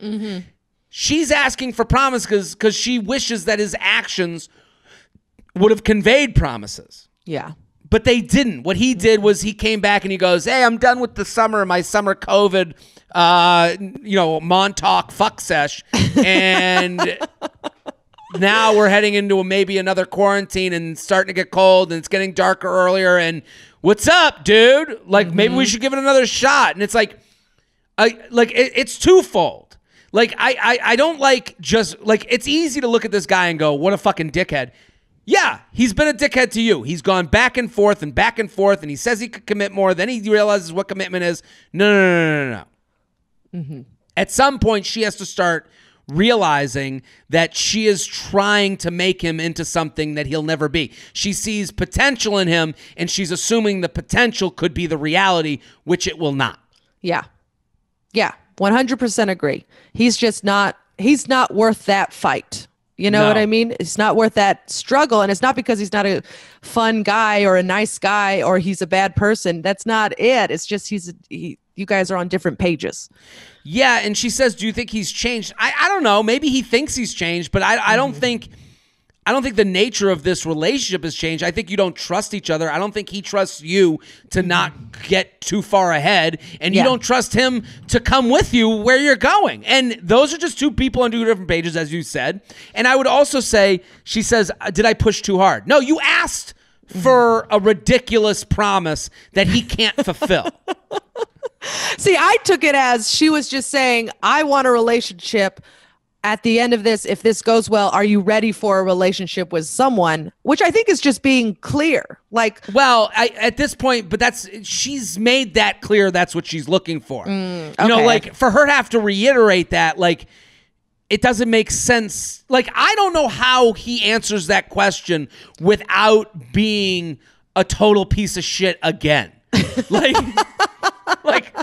She's asking for promises because she wishes that his actions would have conveyed promises. Yeah. But they didn't. What he did was he came back and he goes, hey, I'm done with the summer, my summer COVID, Montauk fuck sesh. And now we're heading into maybe another quarantine and starting to get cold and it's getting darker earlier. And what's up, dude? Maybe we should give it another shot. And it's it's twofold. I don't it's easy to look at this guy and go, what a fucking dickhead. Yeah, he's been a dickhead to you. He's gone back and forth, and he says he could commit more. Then he realizes what commitment is. No. At some point, she has to start realizing that she is trying to make him into something that he'll never be. She sees potential in him, and she's assuming the potential could be the reality, which it will not. Yeah. 100% agree. He's not worth that fight. You know what I mean? It's not worth that struggle. And it's not because he's not a fun guy or a nice guy or he's a bad person. That's not it. It's just you guys are on different pages. Yeah. And she says, do you think he's changed? I don't know. Maybe he thinks he's changed, but I don't think the nature of this relationship has changed. I think you don't trust each other. I don't think he trusts you to not get too far ahead, and you don't trust him to come with you where you're going. And those are just two people on two different pages, as you said. And I would also say, she says, did I push too hard? No, you asked for a ridiculous promise that he can't fulfill. See, I took it as she was just saying, I want a relationship. At the end of this, if this goes well, are you ready for a relationship with someone? Which I think is just being clear. At this point, but she's made that clear. That's what she's looking for. Okay. For her to have to reiterate that, it doesn't make sense. Like, I don't know how he answers that question without being a total piece of shit again. Like, like,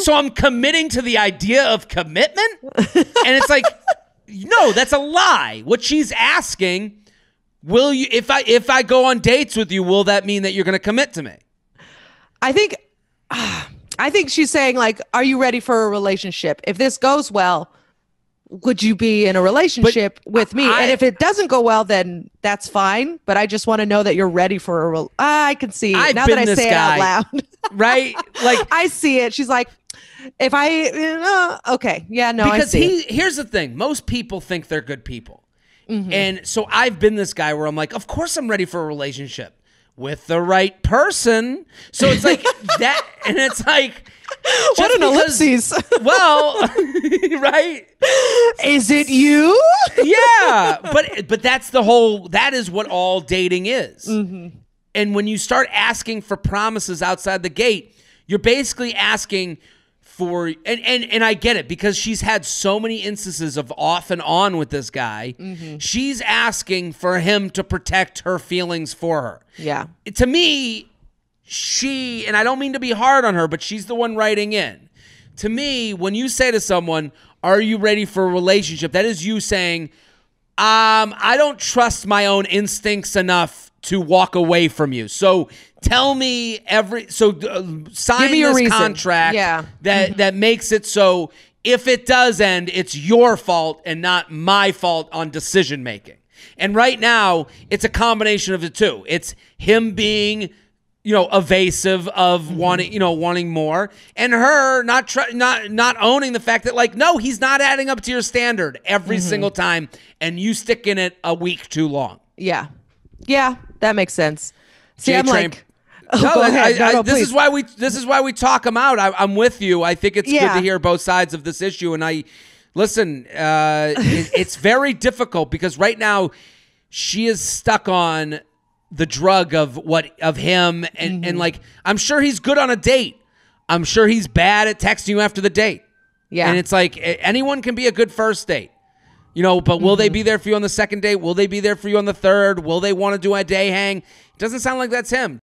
so I'm committing to the idea of commitment? And it's like, no, that's a lie. What she's asking, will you, if I go on dates with you, will that mean that you're going to commit to me? I think she's saying, like, are you ready for a relationship? If this goes well, would you be in a relationship with me? And if it doesn't go well, then that's fine. But I just want to know that you're ready for I can see it now that I say it out loud. Right? Like, I see it. She's like, if okay. Yeah, no, because I see it. Here's the thing. Most people think they're good people. And so I've been this guy where I'm like, of course I'm ready for a relationship with the right person. So it's like that. And it's like, what an ellipses. Well, right? Is it you? Yeah, but that is what all dating is. And when you start asking for promises outside the gate, you're basically asking for, and I get it, because she's had so many instances of off and on with this guy. She's asking for him to protect her feelings for her. Yeah. To me, and I don't mean to be hard on her, but she's the one writing in. To me, when you say to someone, are you ready for a relationship? That is you saying, I don't trust my own instincts enough to walk away from you. So tell me sign me a this reason. contract that makes it so if it does end, it's your fault and not my fault on decision making. And right now, it's a combination of the two. It's him being evasive of wanting more, and her not owning the fact that, like, no, he's not adding up to your standard every single time, and you stick in it a week too long. Yeah, that makes sense. See, I'm J-Train, like, go ahead. this is why we talk them out. I'm with you. I think it's good to hear both sides of this issue, and listen. It's very difficult because right now she is stuck on the drug of him and like, I'm sure he's good on a date. I'm sure he's bad at texting you after the date. Yeah. And it's like, anyone can be a good first date, but will they be there for you on the second date? Will they be there for you on the third? Will they want to do a day hang? It doesn't sound like that's him.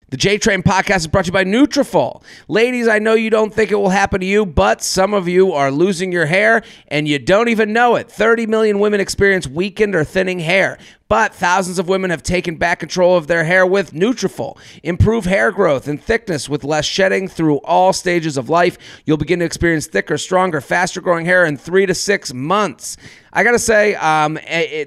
The J-Train podcast is brought to you by Nutrafol. Ladies, I know you don't think it will happen to you, but some of you are losing your hair and you don't even know it. 30 million women experience weakened or thinning hair, but thousands of women have taken back control of their hair with Nutrafol. Improve hair growth and thickness with less shedding through all stages of life. You'll begin to experience thicker, stronger, faster growing hair in 3 to 6 months. I gotta say,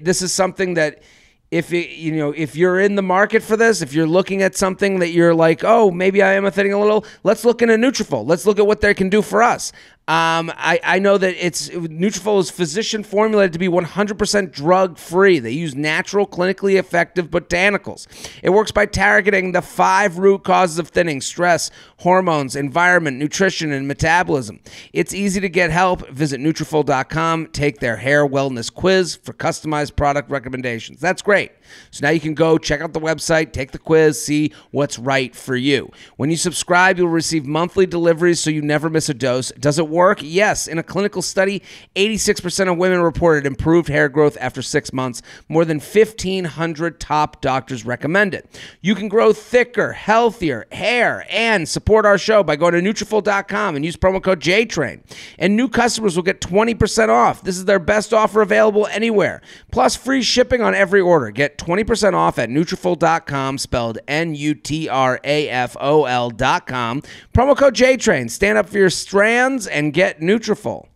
this is something that, if you're in the market for this, if you're looking at something that you're like, oh, maybe I am thinning a little, let's look into Nutrafol. Let's look at what they can do for us. I know that Nutrafol is physician formulated to be 100% drug free. They use natural, clinically effective botanicals. It works by targeting the 5 root causes of thinning: stress, hormones, environment, nutrition, and metabolism. It's easy to get help. Visit Nutrafol.com. Take their hair wellness quiz for customized product recommendations. That's great. So now you can go check out the website, take the quiz, see what's right for you. When you subscribe, you'll receive monthly deliveries so you never miss a dose. Does it work? Yes. In a clinical study, 86% of women reported improved hair growth after 6 months. More than 1,500 top doctors recommend it. You can grow thicker, healthier hair and support our show by going to Nutrafol.com and use promo code JTRAIN. And new customers will get 20% off. This is their best offer available anywhere. Plus free shipping on every order. Get 20% off at Nutrafol.com, spelled Nutrafol.com. Promo code JTRAIN. Stand up for your strands and get Nutrafol.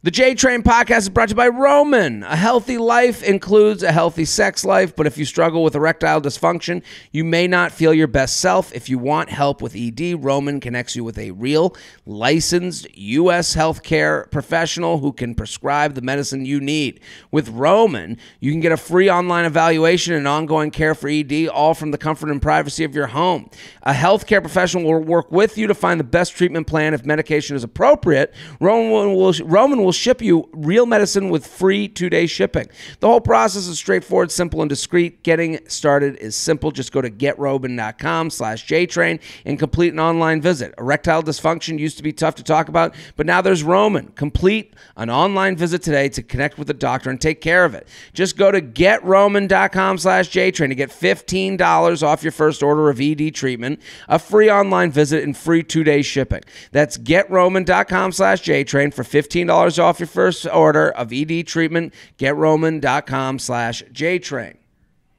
The J-Train podcast is brought to you by Roman. A healthy life includes a healthy sex life, but if you struggle with erectile dysfunction, you may not feel your best self. If you want help with ED, Roman connects you with a real, licensed U.S. healthcare professional who can prescribe the medicine you need. With Roman, you can get a free online evaluation and ongoing care for ED, all from the comfort and privacy of your home. A healthcare professional will work with you to find the best treatment plan. If medication is appropriate, Roman will ship you real medicine with free 2-day shipping. The whole process is straightforward, simple, and discreet. Getting started is simple. Just go to GetRoman.com/JTrain and complete an online visit. Erectile dysfunction used to be tough to talk about, but now there's Roman. Complete an online visit today to connect with a doctor and take care of it. Just go to GetRoman.com/JTrain to get $15 off your first order of ED treatment, a free online visit, and free 2-day shipping. That's GetRoman.com/JTrain for $15 off your first order of ED treatment. GetRoman.com/JTrain.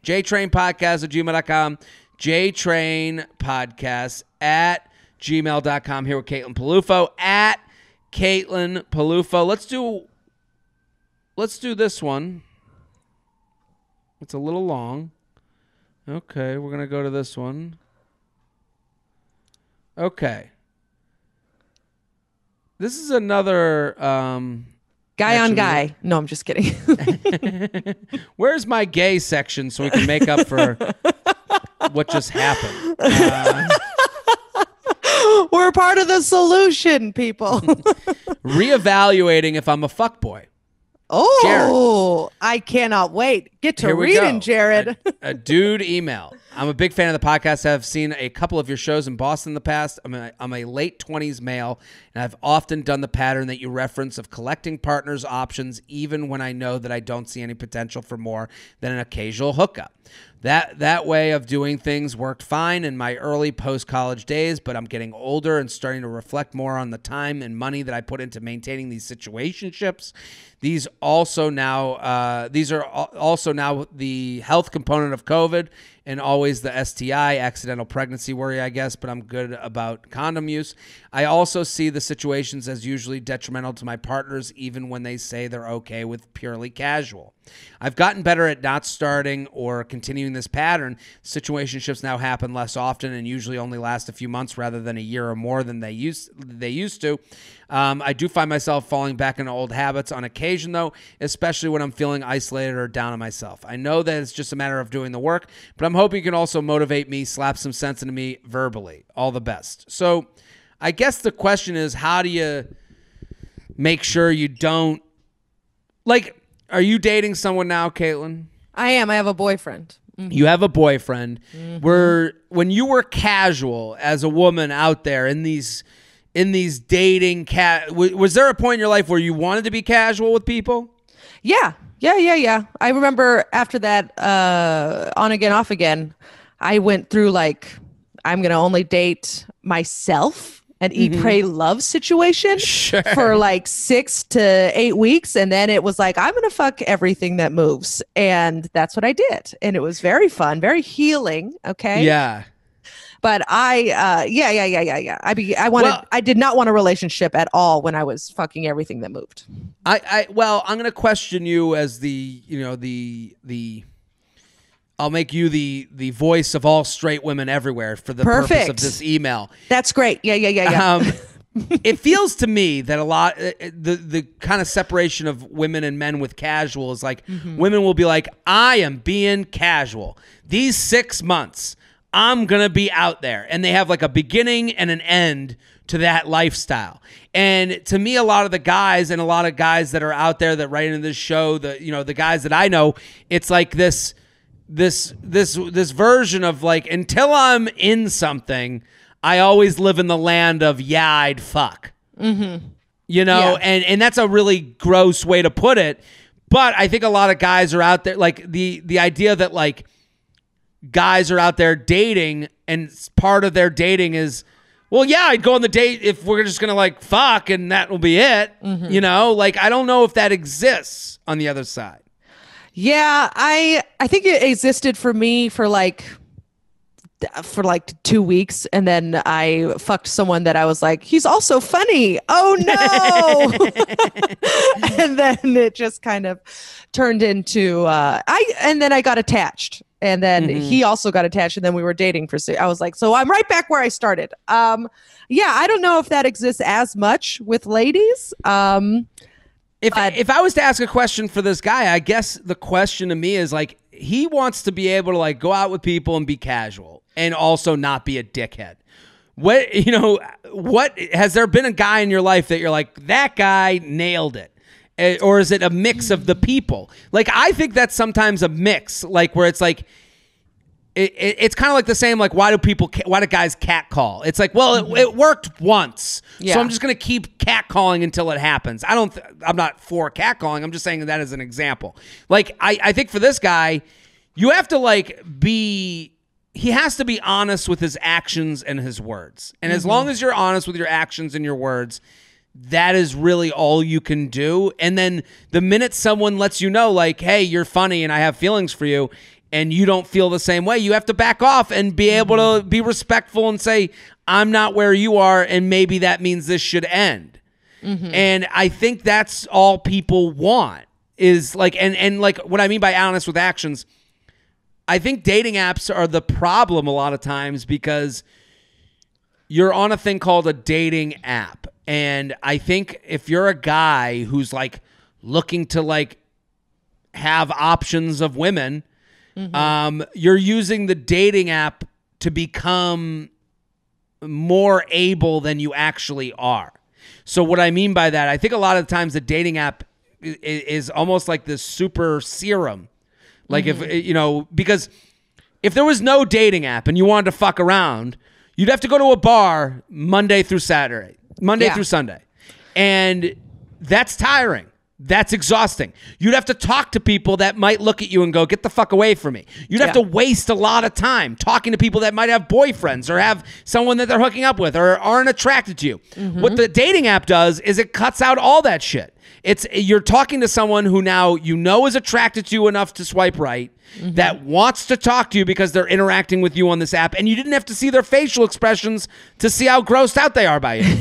JTrain Podcast at gmail.com. JTrain Podcast at gmail.com. Here with Caitlin Peluffo at Caitlin Peluffo. Let's do this one. It's a little long. Okay, we're going to go to this one. Okay. This is another... Guy on guy. No, I'm just kidding. Where's my gay section so we can make up for what just happened? We're part of the solution, people. Reevaluating if I'm a fuckboy. Oh, Jared. I cannot wait. Get to Here we reading, go. Jared. A dude email. I'm a big fan of the podcast. I've seen a couple of your shows in Boston in the past. I'm a late 20s male, and I've often done the pattern that you reference of collecting partners' options even when I know that I don't see any potential for more than an occasional hookup. That way of doing things worked fine in my early post-college days, but I'm getting older and starting to reflect more on the time and money that I put into maintaining these situationships. These are also now the health component of COVID and always the STI, accidental pregnancy worry, I guess, but I'm good about condom use. I also see the situations as usually detrimental to my partners, even when they say they're okay with purely casual. I've gotten better at not starting or continuing this pattern. Situationships now happen less often and usually only last a few months rather than a year or more than they used to. I do find myself falling back into old habits on occasion, though, especially when I'm feeling isolated or down on myself. I know that it's just a matter of doing the work, but I'm hoping you can also motivate me, slap some sense into me verbally. All the best. So I guess the question is, how do you make sure you don't, like, are you dating someone now, Caitlin? I am. I have a boyfriend. Mm-hmm. You have a boyfriend. Mm-hmm. When you were casual as a woman out there in these dating, was there a point in your life where you wanted to be casual with people? Yeah. I remember after that, on again, off again, I went through like, I'm going to only date myself and eat, pray, love situation for like 6 to 8 weeks. And then it was like, I'm going to fuck everything that moves. And that's what I did. And it was very fun, very healing. Okay. Yeah. But I did not want a relationship at all when I was fucking everything that moved. Well, I'm going to question you as I'll make you the voice of all straight women everywhere for the purpose of this email. That's great. Yeah. It feels to me that a lot, the kind of separation of women and men with casual is like, women will be like, I am being casual. These 6 months, I'm going to be out there. And they have like a beginning and an end to that lifestyle. And to me, a lot of the guys and a lot of guys that are out there that write into this show, the guys that I know, it's like this version of like, until I'm in something, I always live in the land of, yeah, I'd fuck. And that's a really gross way to put it. But I think a lot of guys are out there, like the idea that like guys are out there dating and part of their dating is, well, yeah, I'd go on the date if we're just going to like fuck and that will be it. Like, I don't know if that exists on the other side. Yeah, I think it existed for me for like 2 weeks, and then I fucked someone that I was like, he's also funny. Oh no. And then it just kind of turned into and then I got attached, and then he also got attached, and then we were dating for I was like, so I'm right back where I started. I don't know if that exists as much with ladies. If I was to ask a question for this guy, I guess the question to me is like, he wants to be able to like go out with people and be casual and also not be a dickhead. What has there been a guy in your life that you're like, that guy nailed it? Or is it a mix of the people? Like, I think that's sometimes a mix, like where it's like, it's kind of like the same, like, why do guys catcall? It's like, well, it worked once, so I'm just going to keep catcalling until it happens. I'm not for catcalling. I'm just saying that as an example. Like, I think for this guy, you have to he has to be honest with his actions and his words. And as long as you're honest with your actions and your words, that is really all you can do. And then the minute someone lets you know, like, hey, you're funny and I have feelings for you, and you don't feel the same way, you have to back off and be able to be respectful and say, I'm not where you are, and maybe that means this should end. And I think that's all people want is like, and like what I mean by honest with actions, I think dating apps are the problem a lot of times because you're on a thing called a dating app. And I think if you're a guy who's like looking to like have options of women, you're using the dating app to become more able than you actually are. So what I mean by that, I think a lot of times the dating app is almost like this super serum. Like if, because if there was no dating app and you wanted to fuck around, you'd have to go to a bar Monday through Sunday. And that's tiring. That's exhausting. You'd have to talk to people that might look at you and go, get the fuck away from me. You'd have to waste a lot of time talking to people that might have boyfriends or have someone that they're hooking up with or aren't attracted to you. What the dating app does is it cuts out all that shit. You're talking to someone who now is attracted to you enough to swipe right, that wants to talk to you because they're interacting with you on this app, and you didn't have to see their facial expressions to see how grossed out they are by you.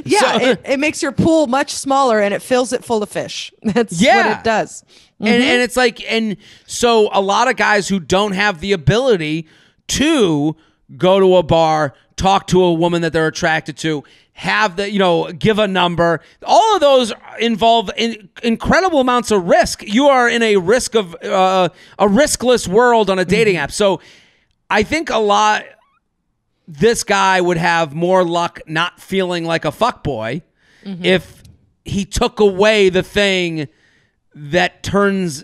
It makes your pool much smaller and it fills it full of fish. That's what it does. And it's like, and so a lot of guys who don't have the ability to go to a bar, talk to a woman that they're attracted to, have the, give a number. All of those involve incredible amounts of risk. You are in a riskless world on a dating app. So I think this guy would have more luck not feeling like a fuckboy if he took away the thing that gives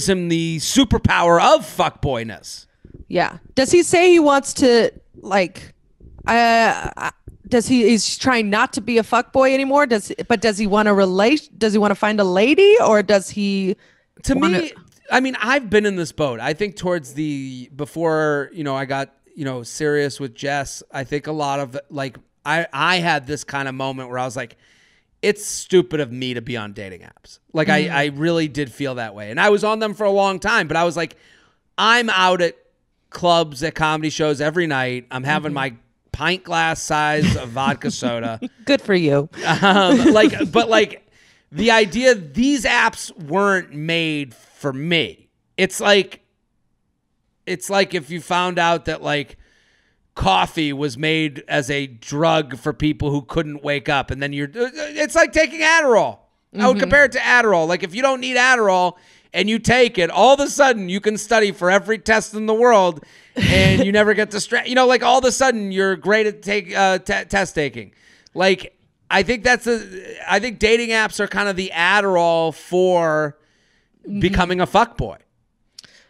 him the superpower of fuckboyness. Yeah. Does he say he wants to he's trying not to be a fuckboy anymore? Does he want to relate? Does he want to find a lady, or does he? To me, I mean, I've been in this boat. I think before I got serious with Jess, I think a lot of I had this kind of moment where I was like, it's stupid of me to be on dating apps. Like I really did feel that way, and I was on them for a long time. But I was like, I'm out at clubs, at comedy shows every night. I'm having my pint glass size of vodka soda. Good for you. But the idea these apps weren't made for me. It's like if you found out that coffee was made as a drug for people who couldn't wake up, and then it's like taking Adderall. I would compare it to Adderall. Like if you don't need Adderall and you take it, all of a sudden you can study for every test in the world and you never get distracted. All of a sudden you're great at test taking. I think I think dating apps are kind of the Adderall for becoming a fuckboy.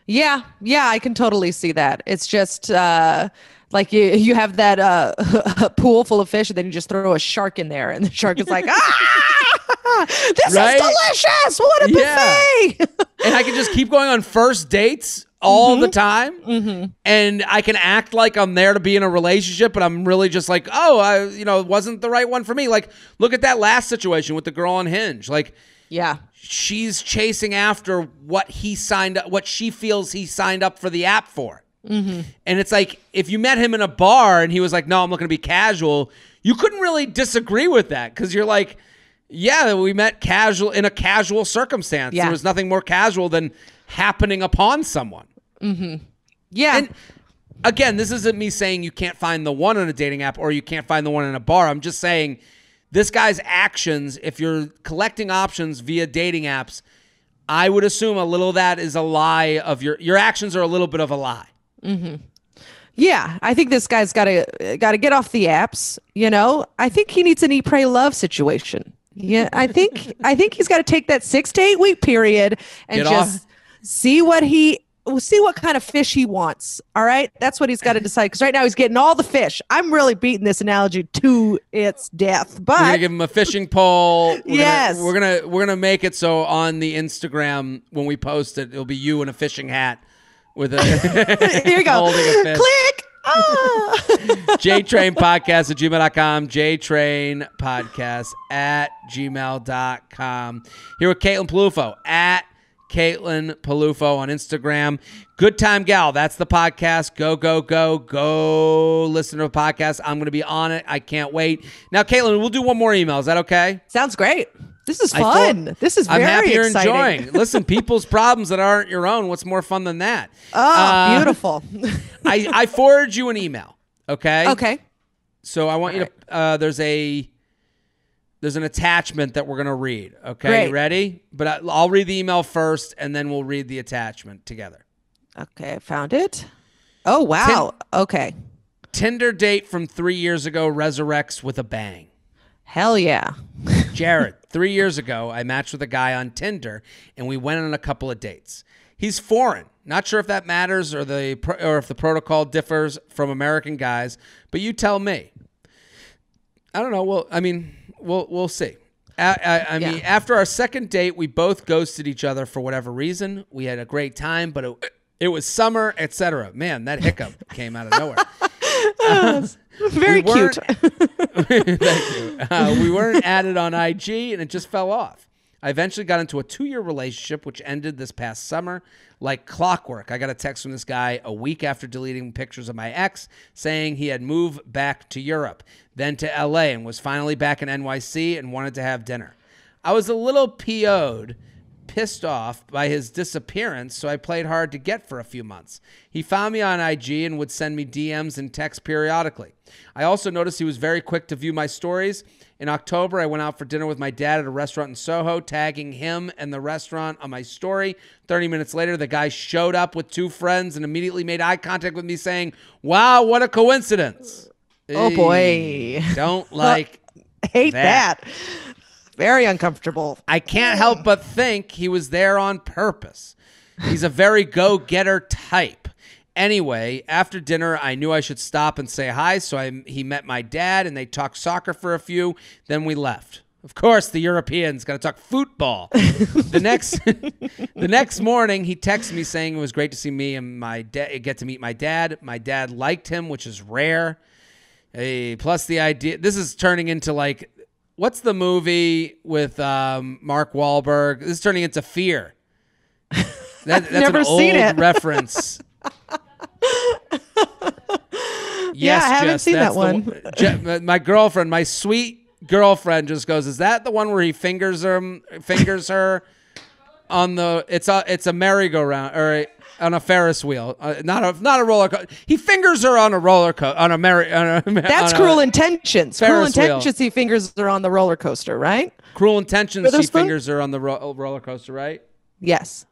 Yeah, I can totally see that. It's just you have that pool full of fish, and then you just throw a shark in there, and the shark is like, this is delicious. What a buffet. And I can just keep going on first dates all the time, and I can act like I'm there to be in a relationship, but I'm really just like, it wasn't the right one for me. Look at that last situation with the girl on Hinge. She's chasing after what she feels he signed up for the app for. And it's like, if you met him in a bar and he was like, no, I'm looking to be casual, you couldn't really disagree with that, because you're like, yeah, we met in a casual circumstance. There was nothing more casual than happening upon someone. Yeah. And again, this isn't me saying you can't find the one on a dating app or you can't find the one in a bar. I'm just saying this guy's actions, if you're collecting options via dating apps, I would assume a little of that is a lie of your actions are a little bit of a lie. Yeah, I think this guy's got to get off the apps. I think he needs an Eat, Pray, Love situation. Yeah, I think he's got to take that 6 to 8 week period and Get just off. see what kind of fish he wants. All right, that's what he's got to decide. Because right now he's getting all the fish. I'm really beating this analogy to its death, We're gonna but give him a fishing pole. Yes. We're gonna make it so on the Instagram when we post it, it'll be you in a fishing hat with a here you go. holding a fish. Click. Ah. JTrainPodcast at gmail.com. JTrainPodcast at gmail.com. Here with Caitlin Palufo at Caitlin Palufo on Instagram. Good Time Gal. That's the podcast. Go listen to the podcast. I'm going to be on it. I can't wait. Now, Caitlin, we'll do one more email. Is that okay? Sounds great. This is fun. This is very I'm happy you're exciting. enjoying. Listen, people's problems that aren't your own. What's more fun than that? Oh, beautiful. I forwarded you an email. Okay. Okay. So I want you to. There's an attachment that we're gonna read. Okay. Great. You ready? But I'll read the email first, and then we'll read the attachment together. Okay, I found it. Oh, wow. Okay. Tinder date from 3 years ago resurrects with a bang. Hell yeah. Jared, 3 years ago, I matched with a guy on Tinder, and we went on a couple of dates. He's foreign. Not sure if that matters or if the protocol differs from American guys, but you tell me. I don't know. Well, I mean, we'll see. I mean, after our second date, we both ghosted each other for whatever reason. We had a great time, but it was summer, etc. Man, that hiccup came out of nowhere. Very cute. Thank you. We weren't added on IG, and it just fell off. I eventually got into a 2-year relationship, which ended this past summer. Like clockwork, I got a text from this guy a week after deleting pictures of my ex, saying he had moved back to Europe, then to LA, and was finally back in NYC and wanted to have dinner. I was a little pissed off by his disappearance, so I played hard to get for a few months. He found me on IG and would send me DMs and texts periodically. I also noticed he was very quick to view my stories. In October, I went out for dinner with my dad at a restaurant in Soho, tagging him and the restaurant on my story. 30 minutes later, the guy showed up with 2 friends and immediately made eye contact with me saying, "Wow, what a coincidence." Oh, boy. Don't like Hate that. Very uncomfortable. I can't help but think he was there on purpose. He's a very go-getter type. Anyway, after dinner, I knew I should stop and say hi, so he met my dad, and they talked soccer for a few. Then we left. Of course, the Europeans got to talk football. The next morning, he texted me saying it was great to see me and get to meet my dad. My dad liked him, which is rare. Plus the idea, this is turning into like, what's the movie with Mark Wahlberg? This is turning into Fear. That's never an seen old it. reference. Yes, I haven't Jess, seen that's that one. My girlfriend, my sweet girlfriend, just goes, "Is that the one where he fingers her on the? It's a merry-go-round or on a Ferris wheel, not a roller coaster. He fingers her on a roller coaster on a merry. That's Cruel Intentions. Ferris Cruel wheel. Intentions. He fingers her on the roller coaster, right? Cruel Intentions. She Witherspoon? fingers her on the roller coaster, right? Yes.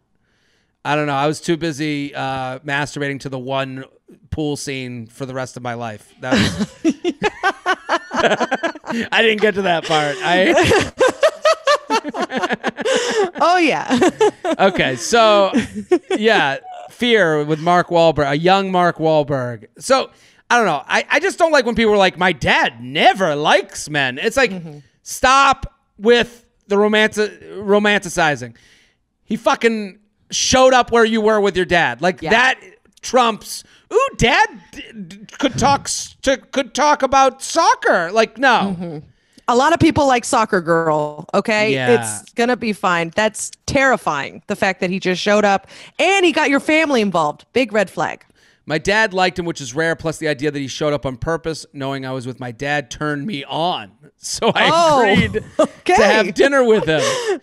I don't know. I was too busy masturbating to the one pool scene for the rest of my life. That was... I didn't get to that part. Oh, yeah. Okay, so yeah, Fear with Mark Wahlberg, a young Mark Wahlberg. So I don't know. I just don't like when people are like, "My dad never likes men." It's like, stop with the romanticizing. He fucking showed up where you were with your dad. Like that trumps. Ooh, dad could talk about soccer. Like, no. A lot of people like Soccer Girl, okay? Yeah. It's going to be fine. That's terrifying, the fact that he just showed up and he got your family involved. Big red flag. My dad liked him, which is rare, plus the idea that he showed up on purpose, knowing I was with my dad, turned me on. So I agreed to have dinner with him.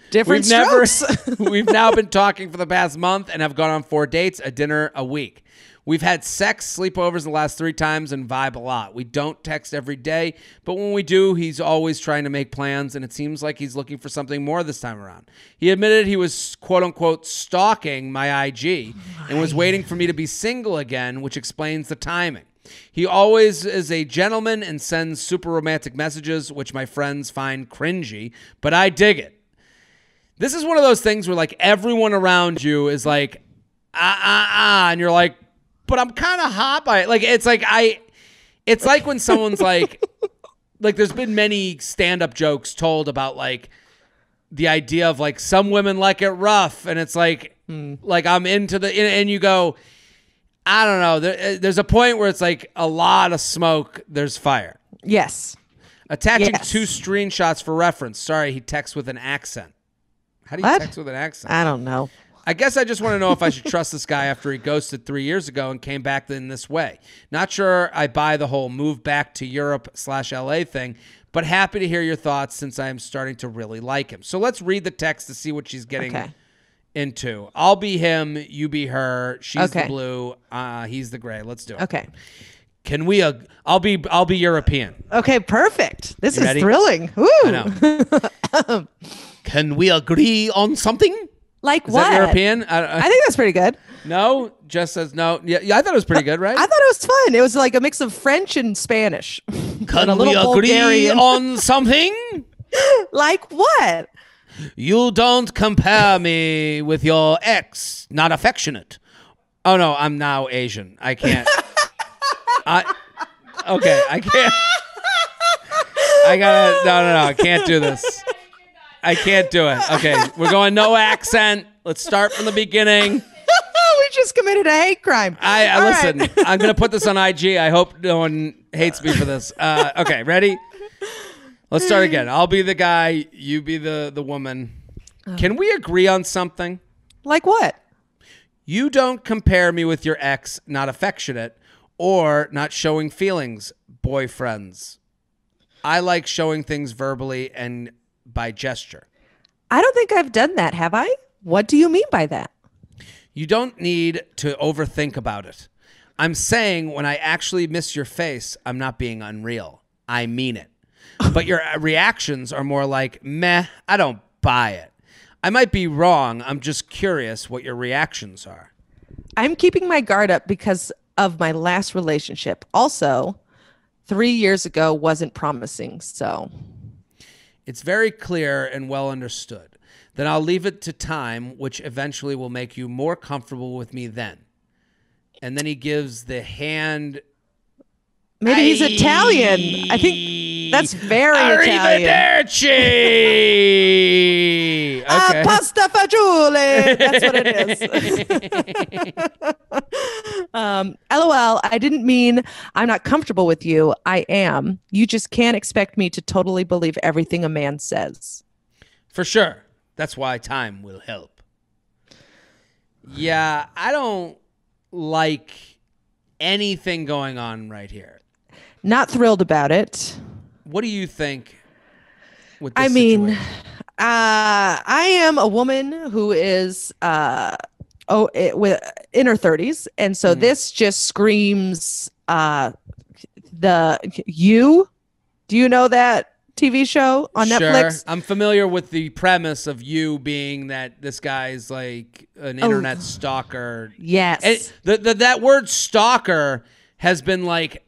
Different strokes. We've now been talking for the past month and have gone on 4 dates, a dinner a week. We've had sex, sleepovers the last 3 times, and vibe a lot. We don't text every day, but when we do, he's always trying to make plans, and it seems like he's looking for something more this time around. He admitted he was, quote-unquote, stalking my IG and was waiting for me to be single again, which explains the timing. He always is a gentleman and sends super romantic messages, which my friends find cringy, but I dig it. This is one of those things where like everyone around you is like, and you're like, but I'm kind of hot by it. Like, it's like when someone's like there's been many stand-up jokes told about like the idea of like some women like it rough, and it's like I'm into and you go, I don't know. There's a point where it's like a lot of smoke, there's fire. Yes. Attaching 2 screenshots for reference. Sorry, he texts with an accent. How do you text with an accent? I don't know. I guess I just want to know if I should trust this guy after he ghosted 3 years ago and came back in this way. Not sure I buy the whole move back to Europe/LA thing, but happy to hear your thoughts since I am starting to really like him. So let's read the text to see what she's getting into. I'll be him, you be her. She's the blue, he's the gray. Let's do it. Okay. Can we? I'll be European. Okay, perfect. This is ready? thrilling. Woo. I know. Can we agree on something? Like Is what? that European? I think that's pretty good. No, Jess says no. Yeah, I thought it was pretty good, right? I thought it was fun. It was like a mix of French and Spanish. Can and we agree Bulgarian. on something? Like what? You don't compare me with your ex. Not affectionate. Oh no, I'm now Asian. I can't. I can't. No. I can't do this. I can't do it. Okay, we're going no accent. Let's start from the beginning. We just committed a hate crime. Listen, right. I'm going to put this on IG. I hope no one hates me for this. Okay, ready? Let's start again. I'll be the guy. You be the woman. Can we agree on something? Like what? You don't compare me with your ex, not affectionate, or not showing feelings, boyfriends. I like showing things verbally and by gesture. I don't think I've done that, have I? What do you mean by that? You don't need to overthink about it. I'm saying when I actually miss your face, I'm not being unreal. I mean it. But your reactions are more like, meh, I don't buy it. I might be wrong. I'm just curious what your reactions are. I'm keeping my guard up because of my last relationship. Also, 3 years ago wasn't promising, so... It's very clear and well understood. Then I'll leave it to time, which eventually will make you more comfortable with me then. And then he gives the hand. Maybe he's Italian. I think that's very Italian. Arrivederci! Okay. Pasta fagioli. That's what it is. LOL, I didn't mean I'm not comfortable with you. I am. You just can't expect me to totally believe everything a man says. For sure. That's why time will help. Yeah, I don't like anything going on right here. Not thrilled about it. What do you think with this situation? I am a woman who is in her 30s, and so this just screams the You. Do you know that TV show on Netflix? I'm familiar with the premise of You being that this guy's like an internet stalker. Yes. And that word stalker has been like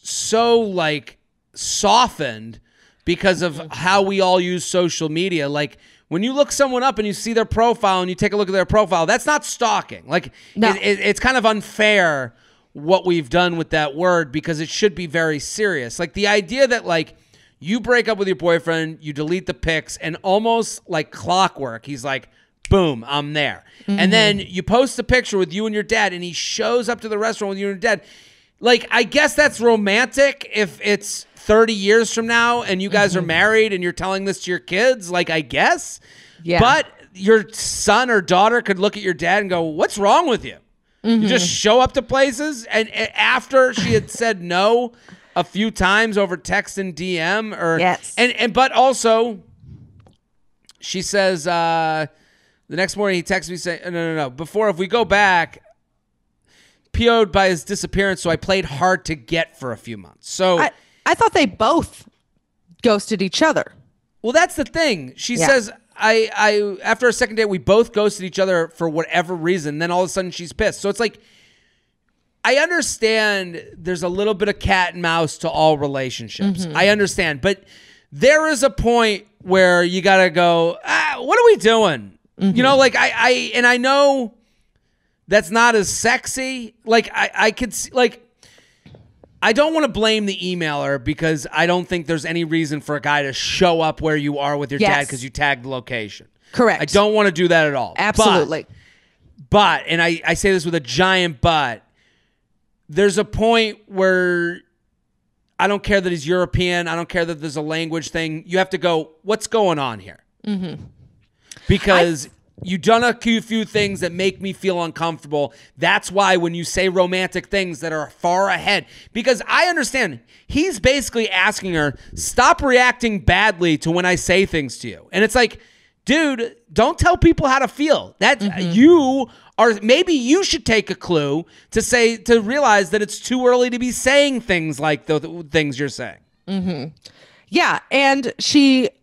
so like softened because of how we all use social media. Like when you look someone up and you see their profile and you take a look at their profile, that's not stalking. Like no. It's kind of unfair what we've done with that word because it should be very serious. Like the idea that like you break up with your boyfriend, you delete the pics, and almost like clockwork, he's like, boom, I'm there. Mm-hmm. And then you post a picture with you and your dad, and he shows up to the restaurant with you and your dad. Like, I guess that's romantic if it's 30 years from now and you guys are married and you're telling this to your kids. Like, I guess. Yeah. But your son or daughter could look at your dad and go, what's wrong with you? You just show up to places, and after she had said no a few times over text and DM, or yes, but also she says the next morning he texts me saying, no. Before, if we go back, PO'd by his disappearance, so I played hard to get for a few months. So I thought they both ghosted each other. Well, that's the thing. She says I after a second date we both ghosted each other for whatever reason. Then all of a sudden she's pissed. So it's like I understand there's a little bit of cat and mouse to all relationships. I understand, but there is a point where you got to go, what are we doing? You know, like I know that's not as sexy. Like I could see, like, I don't want to blame the emailer because I don't think there's any reason for a guy to show up where you are with your dad because you tagged the location. Correct. I don't want to do that at all. Absolutely. But and I say this with a giant but, there's a point where I don't care that he's European. I don't care that there's a language thing. You have to go, what's going on here? Because you've done a few things that make me feel uncomfortable. That's why when you say romantic things that are far ahead, because I understand he's basically asking her, stop reacting badly to when I say things to you. And it's like, dude, don't tell people how to feel. That you are, maybe you should take a clue to realize that it's too early to be saying things like the things you're saying. Yeah, and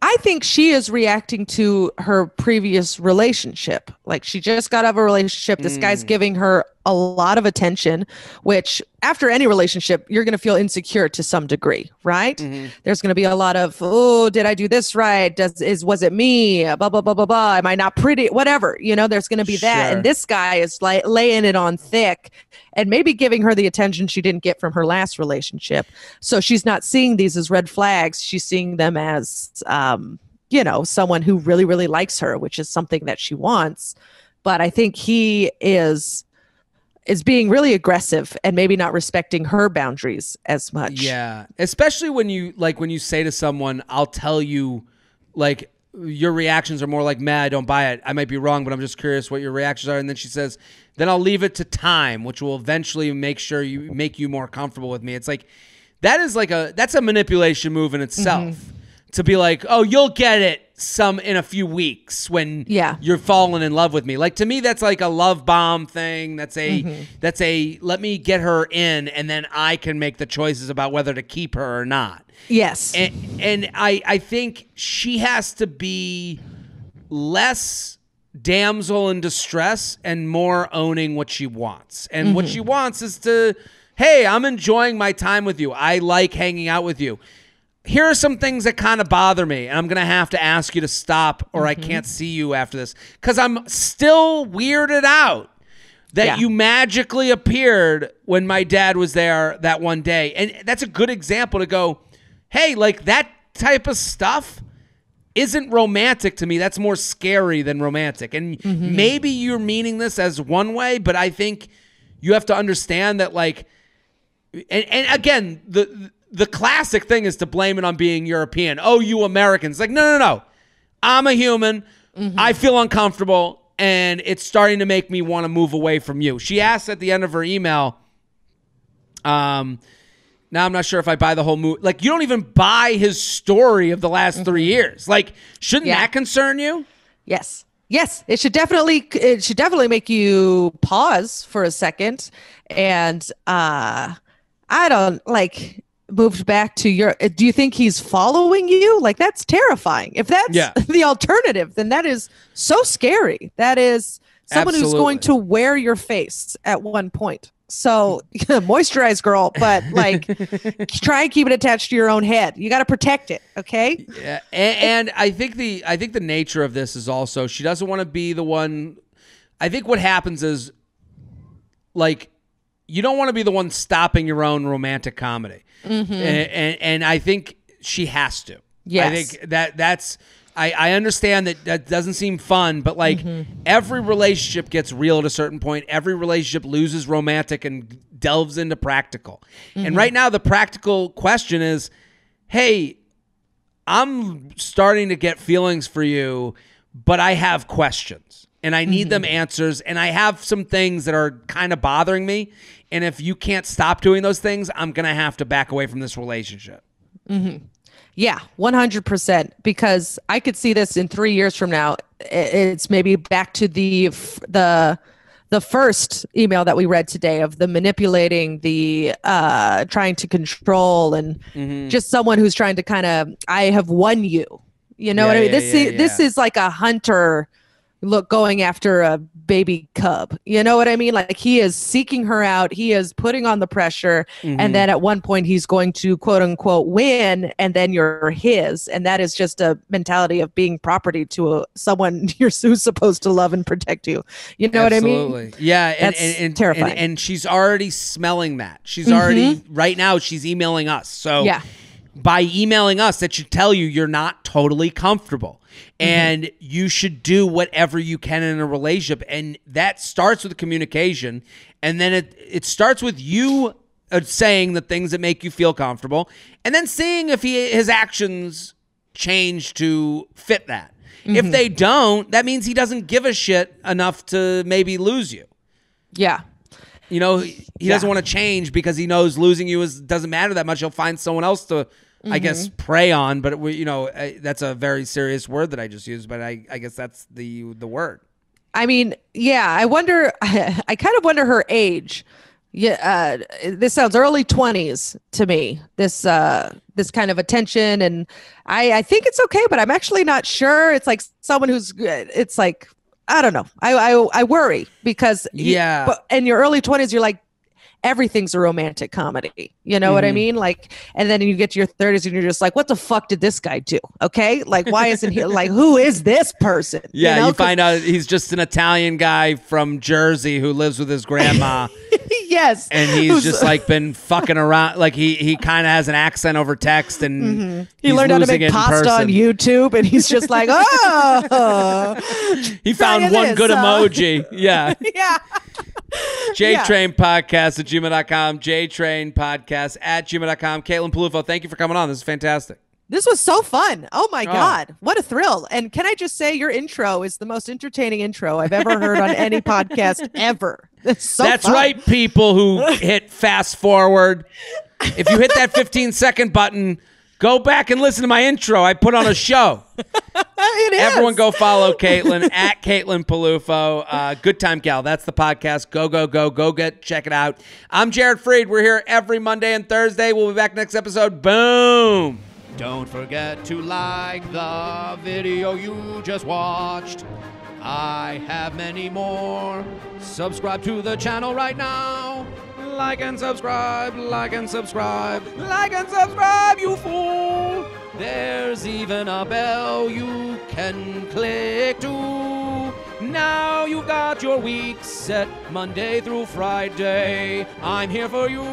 I think she is reacting to her previous relationship. Like, she just got out of a relationship. This guy's giving her a lot of attention, which after any relationship, you're going to feel insecure to some degree, right? There's going to be a lot of, oh, did I do this right? Was it me? Blah, blah, blah, blah, blah. Am I not pretty? Whatever, there's going to be that. And this guy is like laying it on thick and maybe giving her the attention she didn't get from her last relationship. So she's not seeing these as red flags. She's seeing them as, someone who really, really likes her, which is something that she wants. But I think he is being really aggressive and maybe not respecting her boundaries as much. Yeah. Especially when you say to someone, I'll tell you, like, your reactions are more like, meh, I don't buy it. I might be wrong, but I'm just curious what your reactions are. And then she says, then I'll leave it to time, which will eventually make you more comfortable with me. It's like, that's a manipulation move in itself. To be like, oh, you'll get it in a few weeks when you're falling in love with me. Like, to me, that's like a love bomb thing. That's a let me get her in, and then I can make the choices about whether to keep her or not. Yes. And I think she has to be less damsel in distress and more owning what she wants. And what she wants is to, hey, I'm enjoying my time with you. I like hanging out with you. Here are some things that kind of bother me, and I'm going to have to ask you to stop or I can't see you after this because I'm still weirded out that you magically appeared when my dad was there that one day. And that's a good example to go, hey, like, that type of stuff isn't romantic to me. That's more scary than romantic. And maybe you're meaning this as one way, but I think you have to understand that, like, and again, the classic thing is to blame it on being European. Oh, you Americans. Like, no. I'm a human. I feel uncomfortable, and it's starting to make me want to move away from you. She asked at the end of her email, now I'm not sure if I buy the whole movie. Like, you don't even buy his story of the last 3 years. Like, shouldn't that concern you? Yes. It should definitely make you pause for a second. And I don't like... moved back to Europe. Do you think he's following you? Like, that's terrifying. If that's the alternative, then that is so scary. That is someone who's going to wear your face at one point. So moisturize, girl, but like, try and keep it attached to your own head. You got to protect it. Okay. Yeah. And I think the nature of this is also, she doesn't want to be the one. I think what happens is, like, you don't want to be the one stopping your own romantic comedy. And I think she has to. Yes. I think that's I understand that doesn't seem fun, but like every relationship gets real at a certain point. Every relationship loses romantic and delves into practical. And right now the practical question is, hey, I'm starting to get feelings for you, but I have questions. And I need them answers. And I have some things that are kind of bothering me. And if you can't stop doing those things, I'm going to have to back away from this relationship. Yeah, 100%. Because I could see this in 3 years from now. It's maybe back to the first email that we read today of the manipulating, the trying to control, and just someone who's trying to kind of, I have won you. You know what I mean? This is like a hunter going after a baby cub. You know what I mean? Like, he is seeking her out. He is putting on the pressure. And then at one point he's going to quote unquote win. And then you're his. And that is just a mentality of being property to someone who's supposed to love and protect you. You know what I mean? Absolutely. Yeah. And terrifying. And she's already smelling that. She's already, right now, she's emailing us. So yeah. By emailing us, that should tell you you're not totally comfortable. And you should do whatever you can in a relationship. And that starts with communication. And then it starts with you saying the things that make you feel comfortable. And then seeing if his actions change to fit that. If they don't, that means he doesn't give a shit enough to maybe lose you. Yeah. You know, he doesn't want to change because he knows losing you doesn't matter that much. He'll find someone else to, I guess, prey on. But, that's a very serious word that I just used. But I guess that's the word. I mean, yeah, I wonder, I kind of wonder her age. Yeah, this sounds early 20s to me, this kind of attention. And I think it's okay, but I'm actually not sure. It's like someone who's, it's like, I don't know. I worry because in your early 20s, you're like, everything's a romantic comedy. You know what I mean? Like, and then you get to your 30s and you're just like, what the fuck did this guy do? Okay. Like, why isn't he like, who is this person? Yeah. You find out he's just an Italian guy from Jersey who lives with his grandma. Yes. And he's just like been fucking around. Like he kind of has an accent over text and he learned how to make pasta on YouTube and he's just like, he found one good emoji. Yeah. Yeah. JTrain Podcast at gmail.com. JTrain Podcast at gmail.com. Caitlin Peluffo, thank you for coming on. This is fantastic. This was so fun. Oh my God. What a thrill. And can I just say your intro is the most entertaining intro I've ever heard on any podcast ever. That's fun. Right, people who hit fast forward. If you hit that 15-second button, go back and listen to my intro. I put on a show. Everyone go follow Caitlin at Caitlin Peluffo. Good Time Gal. That's the podcast. Go. Check it out. I'm Jared Freed. We're here every Monday and Thursday. We'll be back next episode. Boom. Don't forget to like the video you just watched. I have many more. Subscribe to the channel right now. Like and subscribe, like and subscribe, like and subscribe, you fool. There's even a bell you can click to. Now you've got your week set Monday through Friday. I'm here for you.